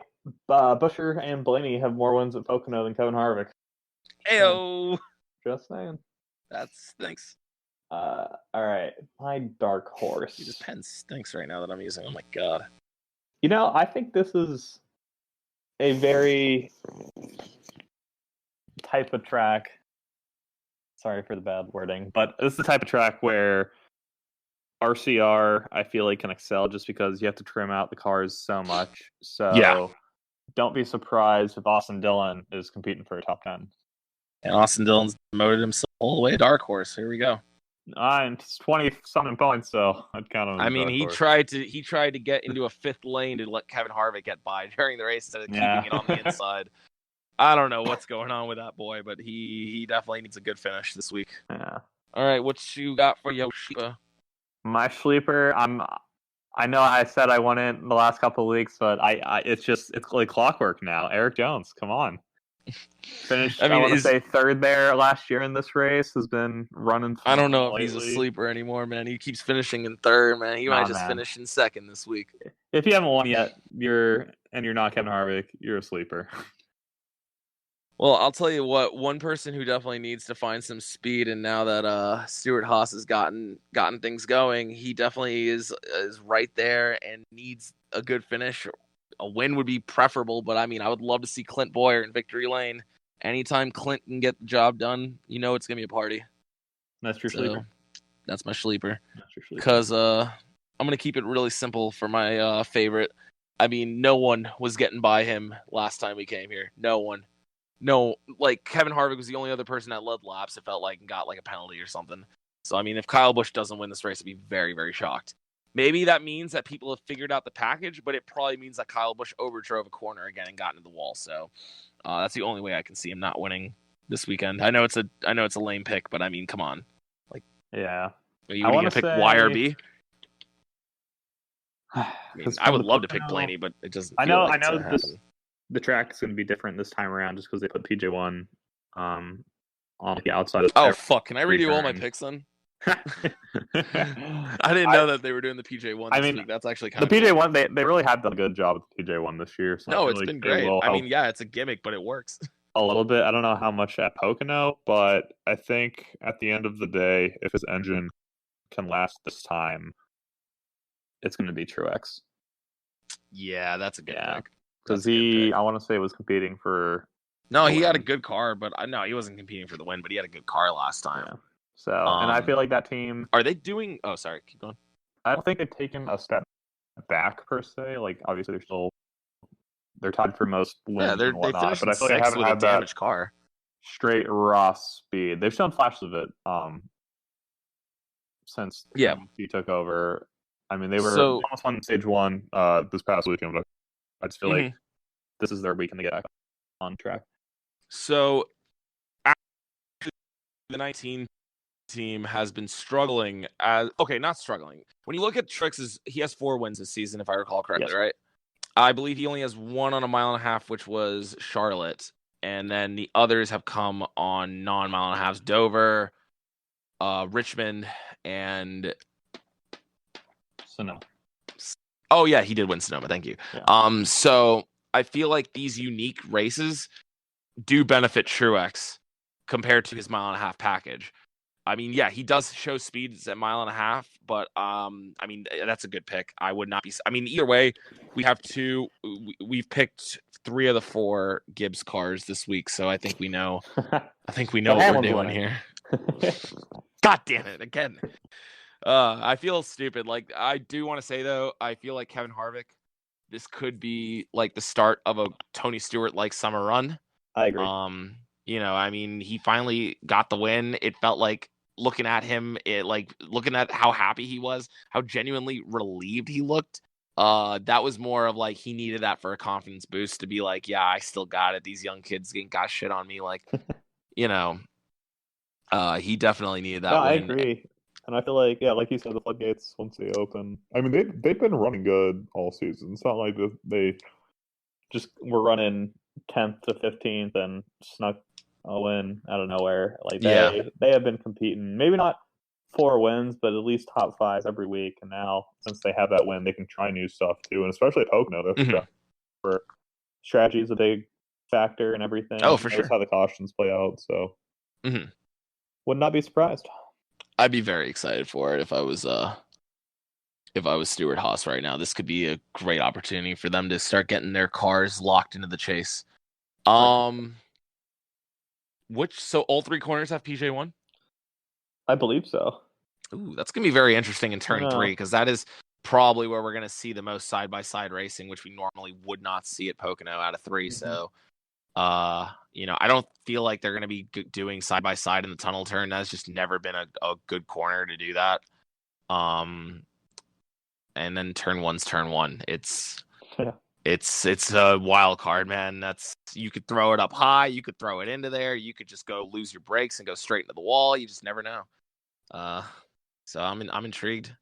Buescher and Blaney have more wins at Pocono than Kevin Harvick. Heyo. Just saying. That stinks. All right, my dark horse. Dude, this pen stinks right now that I'm using. Oh my god. You know, I think this is a very type of track. Sorry for the bad wording, but this is the type of track where RCR, I feel like, can excel just because you have to trim out the cars so much. So don't be surprised if Austin Dillon is competing for a top 10. And Austin Dillon's promoted himself all the way to dark horse. Here we go. And it's 20-something points, so I'd count on. I mean, he tried to get into a fifth lane to let Kevin Harvick get by during the race instead of keeping it on the inside. I don't know what's going on with that boy, but he definitely needs a good finish this week. Yeah. All right, what you got for Yoshida? My sleeper, I know I said I won it in the last couple of weeks, but it's like clockwork now. Eric Jones, come on. Finished, I I mean, want to say third there last year in this race. Has been running. I don't know if lately. he's a sleeper anymore, man. He keeps finishing in third, man. He might just finish in second this week. If you haven't won yet, you're not Kevin Harvick, you're a sleeper. Well, I'll tell you what. One person who definitely needs to find some speed, and now that Stuart Haas has gotten things going, he definitely is right there and needs a good finish. A win would be preferable, but I mean, I would love to see Clint Boyer in victory lane. Anytime Clint can get the job done, you know it's gonna be a party. That's your sleeper. That's my sleeper. That's your sleeper. Because I'm gonna keep it really simple for my favorite. I mean, no one was getting by him last time we came here. No one. No, like Kevin Harvick was the only other person that led laps, it felt like, and got like a penalty or something. So I mean, if Kyle Busch doesn't win this race, I'd be very, very shocked. Maybe that means that people have figured out the package, but it probably means that Kyle Busch overdrove a corner again and got into the wall. So that's the only way I can see him not winning this weekend. I know it's a lame pick, but I mean, come on. Like, yeah, are you gonna pick Y or B? I mean, I would love to pick Blaney, but it doesn't. I know the track is going to be different this time around just because they put PJ1 on the outside of. Oh fuck! Can I read you all my picks then? I didn't know that they were doing the PJ1 this week. That's actually kind of the PJ1. They really have done a good job with the PJ1 this year. So no, it's been great. I mean, yeah, it's a gimmick, but it works. A little bit. I don't know how much at Pocono, but I think at the end of the day, if his engine can last this time, it's going to be Truex. Yeah, that's a good pick. Because I want to say, was competing for. No, he had a good car, but no, he wasn't competing for the win. But he had a good car last time. Yeah. So, and I feel like that team. Are they doing? Oh, sorry, keep going. I don't think they've taken a step back per se. Like, obviously, they're tied for most wins. Yeah, they finished but I feel like they haven't with had a damaged car. Straight raw speed. They've shown flashes of it. Since he took over. I mean, they were almost on stage one this past weekend, but I just feel like this is their weekend to get back on track. So, actually, the 19 team has been struggling not struggling. When you look at Truex, he has 4 wins this season, if I recall correctly, right? I believe he only has 1 on a mile and a half, which was Charlotte, and then the others have come on non-mile and a halves: Dover, Richmond, and Sonoma. Oh yeah, he did win Sonoma. Thank you. Yeah. So I feel like these unique races do benefit Truex compared to his mile and a half package. I mean, yeah, he does show speeds at mile and a half, but I mean, that's a good pick. I would not be. I mean, either way, we've picked 3 of the 4 Gibbs cars this week, so I think we know. I think we know what we're doing here. God damn it! Again. I feel stupid. Like, I do want to say, though, I feel like Kevin Harvick, this could be like the start of a Tony Stewart-like summer run. I agree. I mean, he finally got the win. It felt like looking at him, looking at how happy he was, how genuinely relieved he looked. That was more of like he needed that for a confidence boost to be like, yeah, I still got it. These young kids got shit on me. Like, he definitely needed that win. I agree. And I feel like, like you said, the floodgates, once they open, I mean, they've been running good all season. It's not like they just were running 10th to 15th and snuck a win out of nowhere. Like, they have been competing, maybe not 4 wins, but at least top 5s every week. And now, since they have that win, they can try new stuff too. And especially at Pocono, for strategy is a big factor and everything. Oh, for sure. That's how the cautions play out. So, would not be surprised. I'd be very excited for it if I was Stuart Haas right now. This could be a great opportunity for them to start getting their cars locked into the chase. So all 3 corners have PJ1? I believe so. Ooh, that's gonna be very interesting in turn 3, because that is probably where we're gonna see the most side-by-side racing, which we normally would not see at Pocono out of 3. So I don't feel like they're going to be doing side-by-side in the tunnel turn. That's just never been a good corner to do that. And then turn 1's turn 1. It's a wild card, man. You could throw it up high. You could throw it into there. You could just go lose your brakes and go straight into the wall. You just never know. So I'm intrigued.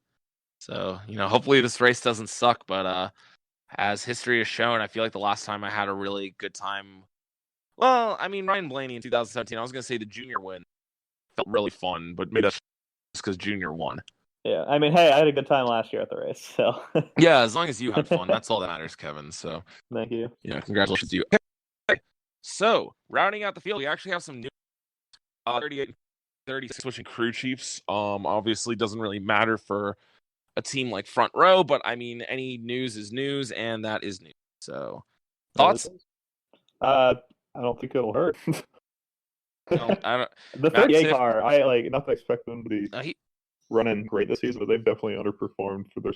So, hopefully this race doesn't suck, but as history has shown, I feel like the last time I had a really good time Well, I mean, Ryan Blaney in 2017, I was going to say the junior win felt really fun, but maybe that's just because junior won. Yeah, I mean, hey, I had a good time last year at the race, so. Yeah, as long as you had fun, that's all that matters, Kevin. So, Thank you. yeah, congratulations to you. Okay. So, rounding out the field, we actually have some new 38 and 36 switching crew chiefs. Obviously doesn't really matter for a team like Front Row, but I mean, any news is news, and that is news. So, thoughts? I don't think it'll hurt. I don't. The 38 car, I like not to expect them to be running great this season, but they've definitely underperformed for their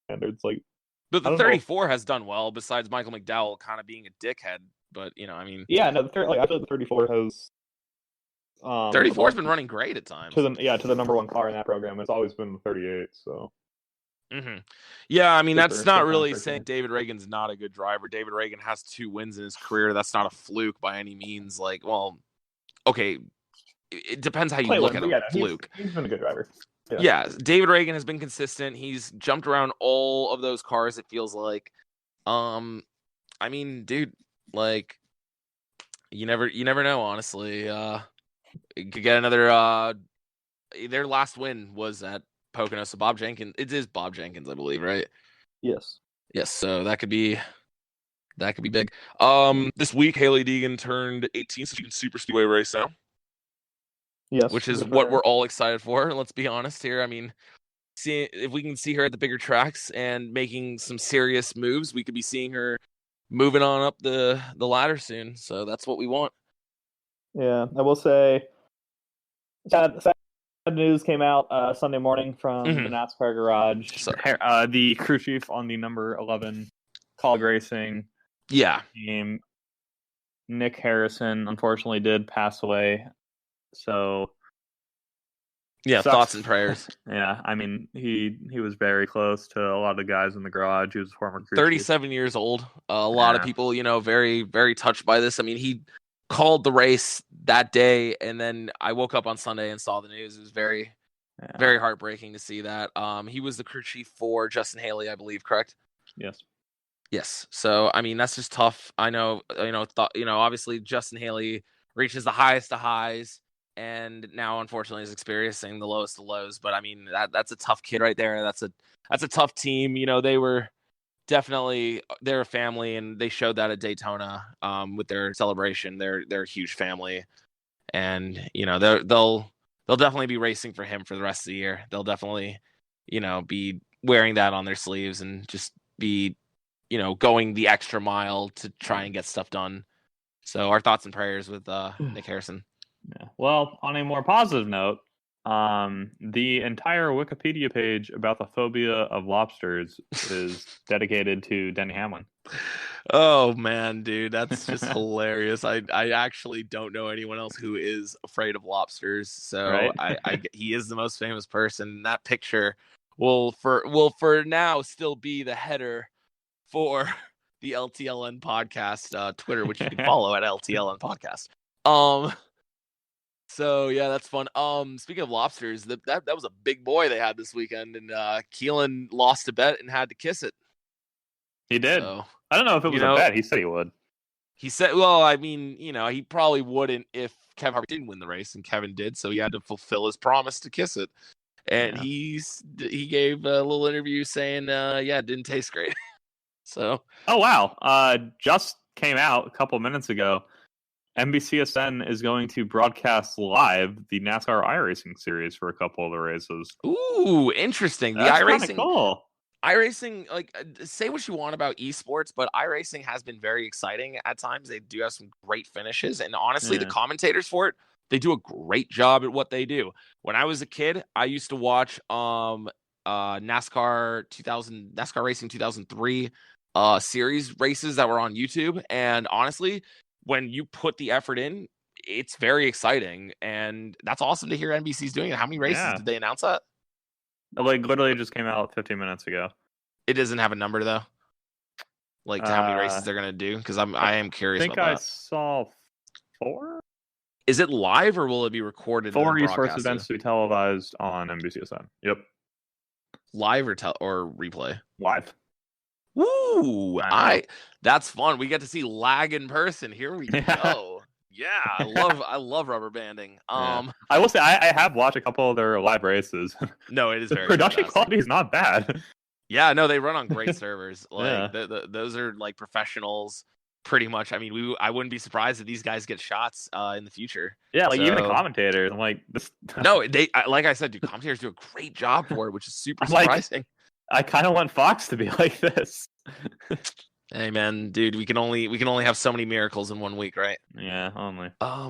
standards. Like, but the 34 has done well, besides Michael McDowell kind of being a dickhead. But I mean, yeah, no, I feel like the 34 has. 34's been running great at times. To the number one car in that program, it's always been the 38. So. Mm-hmm. Yeah, I mean, that's not really saying David Reagan's not a good driver. David Reagan has 2 wins in his career. That's not a fluke by any means. Like, well, okay, it depends how you look at a fluke. He's been a good driver. Yeah, David Reagan has been consistent. He's jumped around all of those cars, it feels like. I mean, dude, like, you never know, honestly. You could get another their last win was at Pocono. Bob Jenkins. It is Bob Jenkins, I believe, right? Yes. Yes. So that could be big. This week Haley Deegan turned 18, so she can super speedway race now. Yes. Which is what we're all excited for. Let's be honest here. I mean, see if we can see her at the bigger tracks and making some serious moves, we could be seeing her moving on up the ladder soon. So that's what we want. Yeah, I will say. Sad news came out Sunday morning from the NASCAR garage. The crew chief on the number 11 College Racing team, Nick Harrison, unfortunately did pass away. So yeah, sucks. Thoughts and prayers. Yeah, I mean he was very close to a lot of the guys in the garage. He was a former crew 37 chief. years old. A lot of people, very, very touched by this. I mean, he called the race that day, and then I woke up on Sunday and saw the news. It was very, very heartbreaking to see that. He was the crew chief for Justin Haley, I believe, correct? Yes. So, I mean, that's just tough. I know, obviously Justin Haley reaches the highest of highs, and now unfortunately is experiencing the lowest of lows. But I mean, that's a tough kid right there. That's a tough team. They were definitely, they're a family, and they showed that at Daytona with their celebration. They're a huge family, and they'll definitely be racing for him for the rest of the year. They'll definitely be wearing that on their sleeves and just be going the extra mile to try and get stuff done. So our thoughts and prayers with Nick Harrison. Yeah. Well, on a more positive note, the entire Wikipedia page about the phobia of lobsters is dedicated to Denny Hamlin. Oh man, dude, that's just hilarious. I actually don't know anyone else who is afraid of lobsters. So right? He is the most famous person. That picture will for now still be the header for the LTLN podcast Twitter, which you can follow at LTLN podcast. So yeah, that's fun. Speaking of lobsters, that was a big boy they had this weekend, and Keelan lost a bet and had to kiss it. He did. So, I don't know if it was a bet. He said he would. He said, well, I mean, he probably wouldn't if Kevin Harvick didn't win the race, and Kevin did, so he had to fulfill his promise to kiss it. And he gave a little interview saying, it didn't taste great. So. Oh wow! Just came out a couple minutes ago. NBCSN is going to broadcast live the NASCAR iRacing series for a couple of the races. Ooh, interesting. The That's iRacing, cool. iRacing, like, say what you want about esports, but iRacing has been very exciting at times. They do have some great finishes, and honestly, the commentators for it, they do a great job at what they do. When I was a kid, I used to watch NASCAR Racing 2003 series races that were on YouTube, and honestly, when you put the effort in, it's very exciting, and that's awesome to hear NBC's doing it. How many races did they announce that? Like, literally just came out 15 minutes ago. It doesn't have a number, though? Like, to how many races they're going to do? Because I am curious about that. I think I saw 4? Is it live, or will it be recorded? 4 esports events to be televised on NBCSN. Yep. Live or replay? Live. Woo! That's fun. We get to see lag in person. Here we go. Yeah, I love rubber banding. I will say I have watched a couple of their live races. No, it is the very production fantastic. quality is not bad. Yeah, no, they run on great servers. Like Yeah. those are like professionals, pretty much. I mean, I wouldn't be surprised if these guys get shots in the future. Yeah, like even the So- commentators. I'm like this. No, like I said, dude, commentators do a great job for it, which is super I'm like- surprising. I kind of want Fox to be like this. Hey man, dude, we can only have so many miracles in 1 week, right? Yeah, only. Oh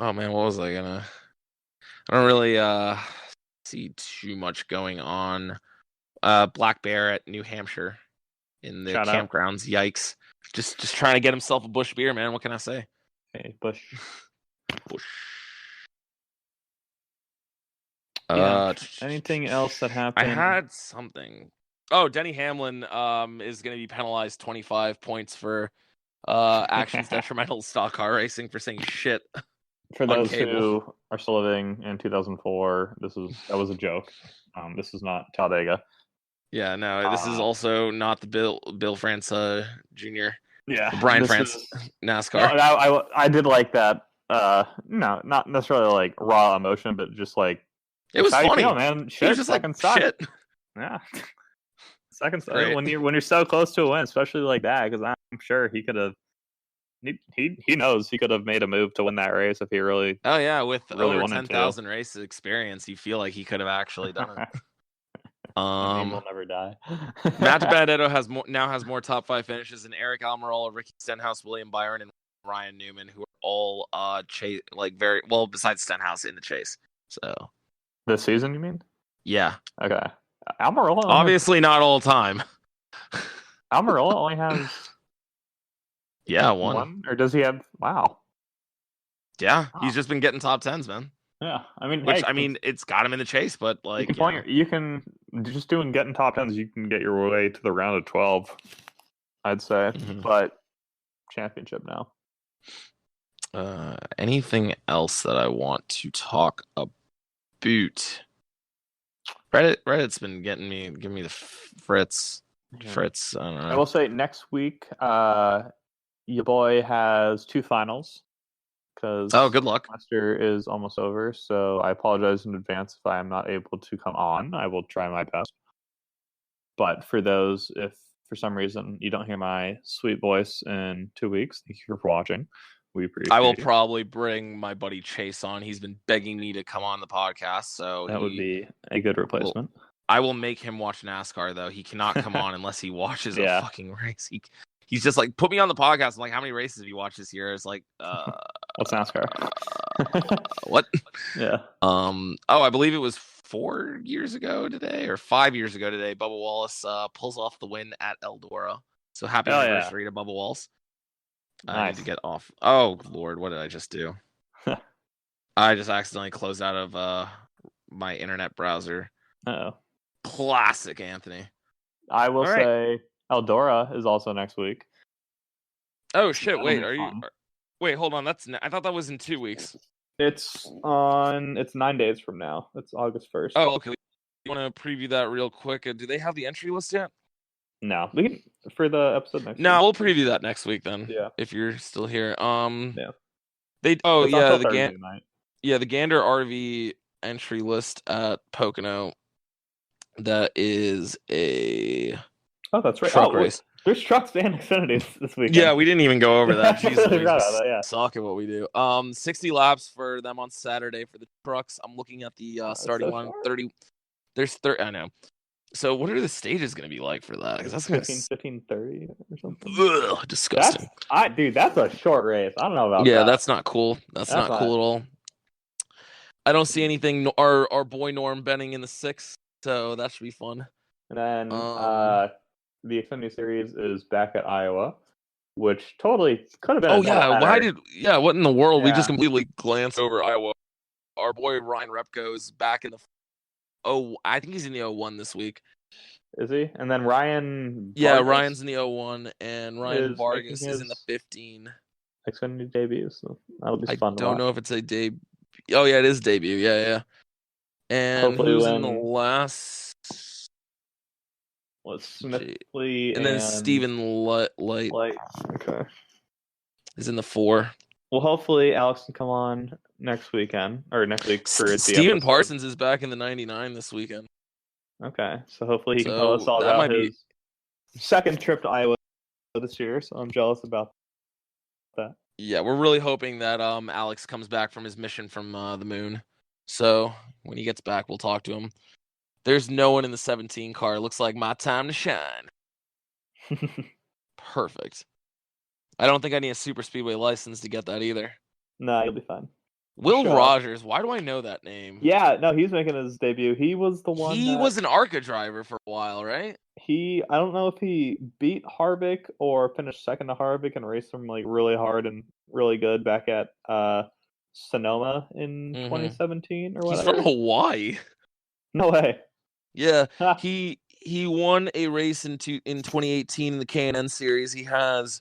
man, what was I gonna? I don't really see too much going on. Black Bear at New Hampshire in the Shout out. campgrounds. Yikes! Just trying to get himself a Bush beer, man. What can I say? Hey, Bush. Bush. Yeah. Anything else that happened? I had something. Oh, Denny Hamlin is going to be penalized 25 points for actions detrimental to stock car racing for saying shit. For on those cable. who are still living in 2004, that was a joke. This is not Talladega. Yeah, no, this is also not the Bill France Jr. Yeah, Brian this France is- NASCAR. No, I did like that. No, not necessarily like raw emotion, but just like It was how you funny. feel, man. He was just like, second suck. shit. Yeah. Second Great. when you're so close to a win, especially like that, because I'm sure he could have. He knows he could have made a move to win that race if he really. Oh yeah, with Really over wanted 10,000 races experience, you feel like he could have actually done it. The name will never die. Matt DiBenedetto now has more top 5 finishes than Eric Almirola, Ricky Stenhouse, William Byron, and Ryan Newman, who are all chase like very well besides Stenhouse in the chase. So This season, you mean? yeah, Okay. Almirola. obviously not all time. Almirola only has Yeah, one. or does he have? Wow. Yeah, he's just been getting top 10s, man. Yeah, I mean, Which hey, I mean, it's got him in the chase, but like you can just getting top 10s. You can get your way to the round of 12. I'd say, Mhm. but championship now. Anything else that I want to talk about? Reddit's been giving me the fritz. Fritz, I don't know. I will say next week, your boy has 2 finals because Oh, good luck. semester is almost over. So I apologize in advance if I am not able to come on. I will try my best. But for those, if for some reason you don't hear my sweet voice in 2 weeks, thank you for watching. We appreciate I will it. probably bring my buddy Chase on. He's been begging me to come on the podcast, so That would be a good replacement. I will make him watch NASCAR though. He cannot come on unless he watches Yeah. a fucking race. He's just like, put me on the podcast. I'm like, how many races have you watched this year? It's like, What's NASCAR? what? Yeah. I believe it was 4 years ago today or 5 years ago today. Bubba Wallace pulls off the win at Eldora. So happy Oh, yeah. anniversary to Bubba Wallace. I Nice. need to get off. Oh Lord, what did I just do? I just accidentally closed out of my internet browser. Uh-oh. Classic Anthony. I will All right. say Eldora is also next week. Oh shit! That'll Wait, be are you? fun. Wait, hold on. I thought that was in 2 weeks. It's 9 days from now. It's August 1st. Oh, okay. You want to preview that real quick? Do they have the entry list yet? No. We can for the episode next No, week. we'll preview that next week then. Yeah. If you're still here. Yeah. They. Oh It's not yeah, till the Thursday night. the Gander RV entry list at Pocono. That is a Oh, that's right. truck Oh, wait. race. There's trucks and Xfinities this weekend. Yeah, we didn't even go over that. I Jesus, we forgot about that, yeah. suck at what we do. 60 laps for them on Saturday for the trucks. I'm looking at the starting so line. short. 30. There's 30. I know. So what are the stages going to be like for that? Because that's going to 15:30 or something. disgusting. Dude, that's a short race. I don't know about Yeah, that. that's not cool. That's not not- cool at all. I don't see anything. Our boy Norm Benning in the 6th, so that should be fun. And then Um, the Xfinity Series is back at Iowa, which totally could have been. Oh a yeah, doubleheader. what in the world? We Yeah. just completely glanced over Iowa. Our boy Ryan Repko is back in the. Oh, I think he's in the 01 this week. Is he? And then Ryan. Yeah, Vargas Ryan's in the 01, and Ryan is Vargas making is in the his 15. Xfinity debut, so that'll be I fun. to don't watch. know if it's a debut. Oh yeah, it is debut. Yeah. And Hopefully who's in the when- last? Smithley and then Stephen Light Okay. is in the 4. Well, hopefully Alex can come on next weekend or next week for the Steven episode. Parsons is back in the 99 this weekend. Okay, so hopefully he can tell us all about his second trip to Iowa this year. So I'm jealous about that. Yeah, we're really hoping that Alex comes back from his mission from the moon. So when he gets back, we'll talk to him. There's no one in the 17 car. Looks like my time to shine. Perfect. I don't think I need a super speedway license to get that either. No, you'll be fine. Will Rogers, why do I know that name? Yeah, no, he's making his debut. He was the one. He was an ARCA driver for a while, right? I don't know if he beat Harvick or finished second to Harvick and raced him like really hard and really good back at Sonoma in 2017 or whatever. He's from Hawaii. No way. Yeah, he won a race in 2018 in the K&N series. He has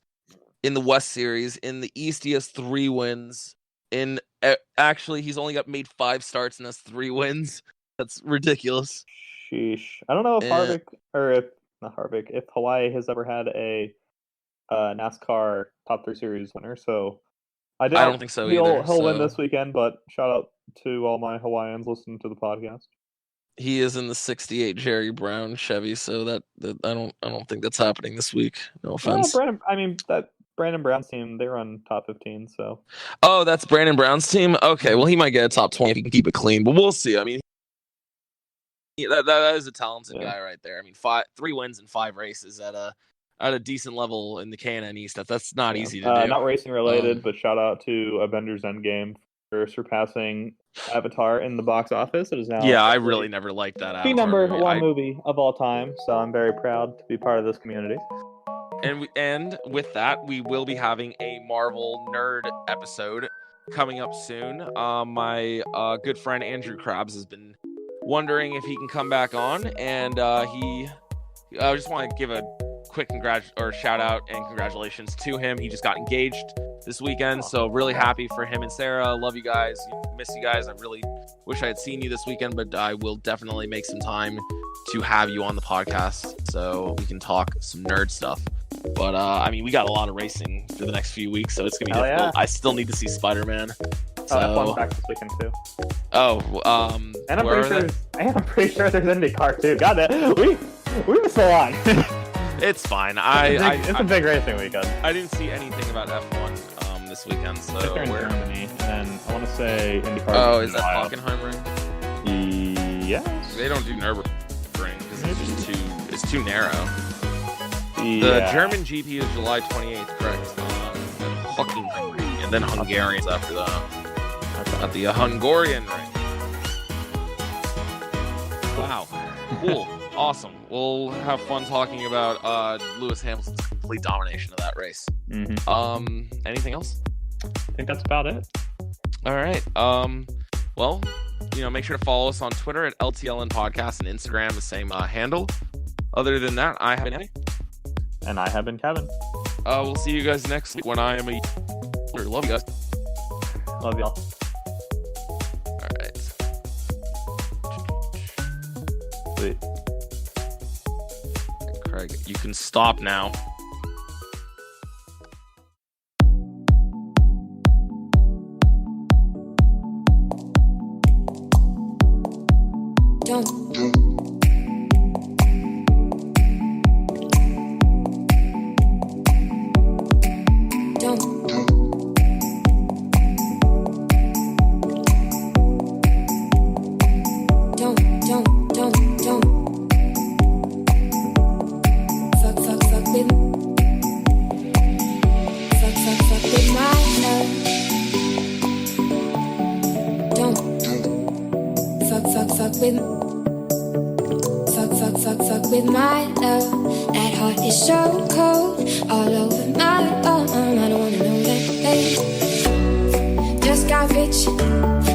in the West series. In the East, he has 3 wins. Actually, he's only made 5 starts and has 3 wins. That's ridiculous. Sheesh. I don't know if if Hawaii has ever had a NASCAR Top 3 Series winner. So I don't think so either. He'll win this weekend. But shout out to all my Hawaiians listening to the podcast. He is in the '68 Jerry Brown Chevy, so that I don't think that's happening this week. No offense. That Brandon Brown's team, they run top 15. So. Oh, that's Brandon Brown's team. Okay, well he might get a top 20 if he can keep it clean, but we'll see. I mean, that is a talented guy right there. I mean, 3 wins in 5 races at a decent level in the K&N East. That's not easy to do. Not racing related, but shout out to Avengers Endgame for surpassing Avatar in the box office. It is now I really never liked that Avatar number 1 movie of all time, so I'm very proud to be part of this community. And with that, we will be having a Marvel nerd episode coming up soon. My good friend Andrew Krabs has been wondering if he can come back on, and I just want to give a quick shout out and congratulations to him. He just got engaged this weekend, so really happy for him and Sarah. Love you guys, miss you guys. I really wish I had seen you this weekend, but I will definitely make some time to have you on the podcast so we can talk some nerd stuff. But we got a lot of racing for the next few weeks, so it's gonna be difficult. I still need to see Spider-Man. So F1's back this weekend too. And I'm pretty sure there's IndyCar too. God, we missed a lot. It's fine. It's a big racing weekend. I didn't see anything about F1 this weekend, so they're in Germany, and then I want to say IndyCar. Oh, is that Hockenheimring? Yes. They don't do Nürburgring because it's too narrow. The German GP is July 28th, correct? Hockenheimring, and then Hungarians after that. At the Hungarian ring. Wow. Cool. Awesome. We'll have fun talking about Lewis Hamilton's complete domination of that race. Anything else? I think that's about it. All right. Well, make sure to follow us on Twitter at LTLN Podcast and Instagram, the same handle. Other than that, I have been Eddie. And I have been Kevin. We'll see you guys next week when I am a... Love you guys. Love y'all. All right. Sweet. Craig, you can stop now. With my love, that heart is so cold, all over my arm. I don't wanna know that, babe. Just got rich.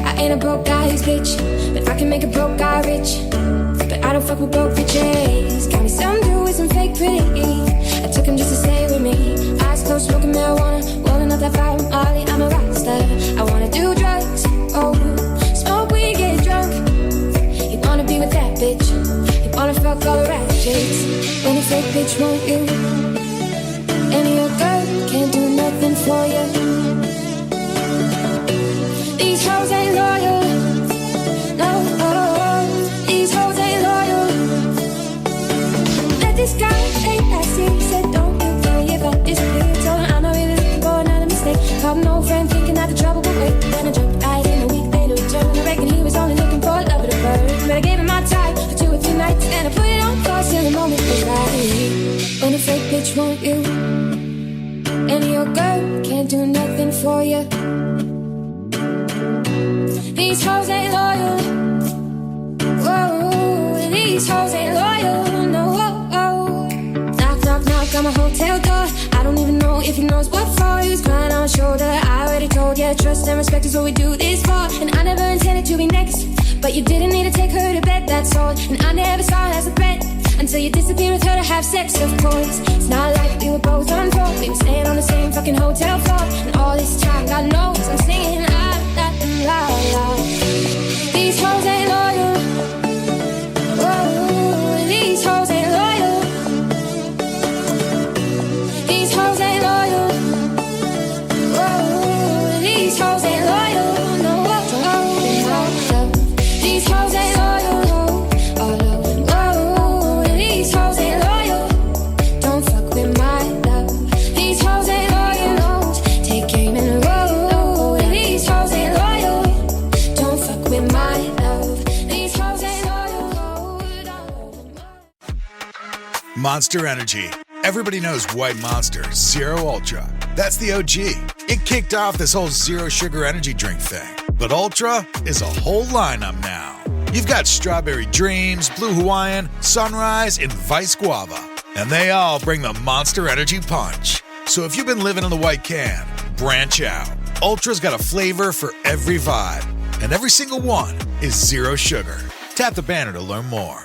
I ain't a broke guy's bitch, but I can make a broke guy rich. But I don't fuck with broke bitches. Got me some dude with some fake pretty. I took him just to stay with me. Eyes closed, smoking marijuana, rolling up that fire from Ollie. I'm a rock star. I wanna do drugs, smoke weed, get drunk. You wanna be with that bitch. Wanna fuck all the rap chicks. bitch want you, and your girl can't do nothing for you. These hoes ain't loyal, no, these hoes ain't loyal. Let this guy take that seat, said don't you worry about this bitch. Told him I'm not really looking for another mistake. Called an old friend thinking that the trouble would wait. Then I jumped right in a week later returned. I reckon he was only looking for a lover to burn. But I gave him my time for 2 or 3 nights, and I put it on pause till the moment was right. When a fake bitch want you, and your girl can't do nothing for you. These hoes ain't loyal. Whoa, these hoes ain't loyal. No, whoa. Knock, knock, knock on my hotel door. I don't even know if he knows what for. He was crying on my shoulder. I already told you, trust and respect is what we do this for. And I never intended to be next, but you didn't need to take her to bed, that's all. And I never saw it as a threat until you disappeared with her to have sex, of course. It's not like we were both on tour. We were staying on the same fucking hotel floor. And all this time, God knows I'm singing la, la. These hoes ain't loyal. Whoa, these hoes ain't loyal. These hoes ain't loyal. Whoa, these hoes ain't loyal. No, whoa, these hoes ain't loyal. Whoa, these hoes ain't loyal. Don't fuck with my love. These hoes ain't loyal. No, take aim and roll. These hoes ain't loyal. Don't fuck with my love. These hoes ain't loyal. Monster Energy. Everybody knows White Monster, Zero Ultra. That's the OG. It kicked off this whole zero sugar energy drink thing. But Ultra is a whole lineup now. You've got Strawberry Dreams, Blue Hawaiian, Sunrise, and Vice Guava. And they all bring the Monster Energy punch. So if you've been living in the white can, branch out. Ultra's got a flavor for every vibe. And every single one is zero sugar. Tap the banner to learn more.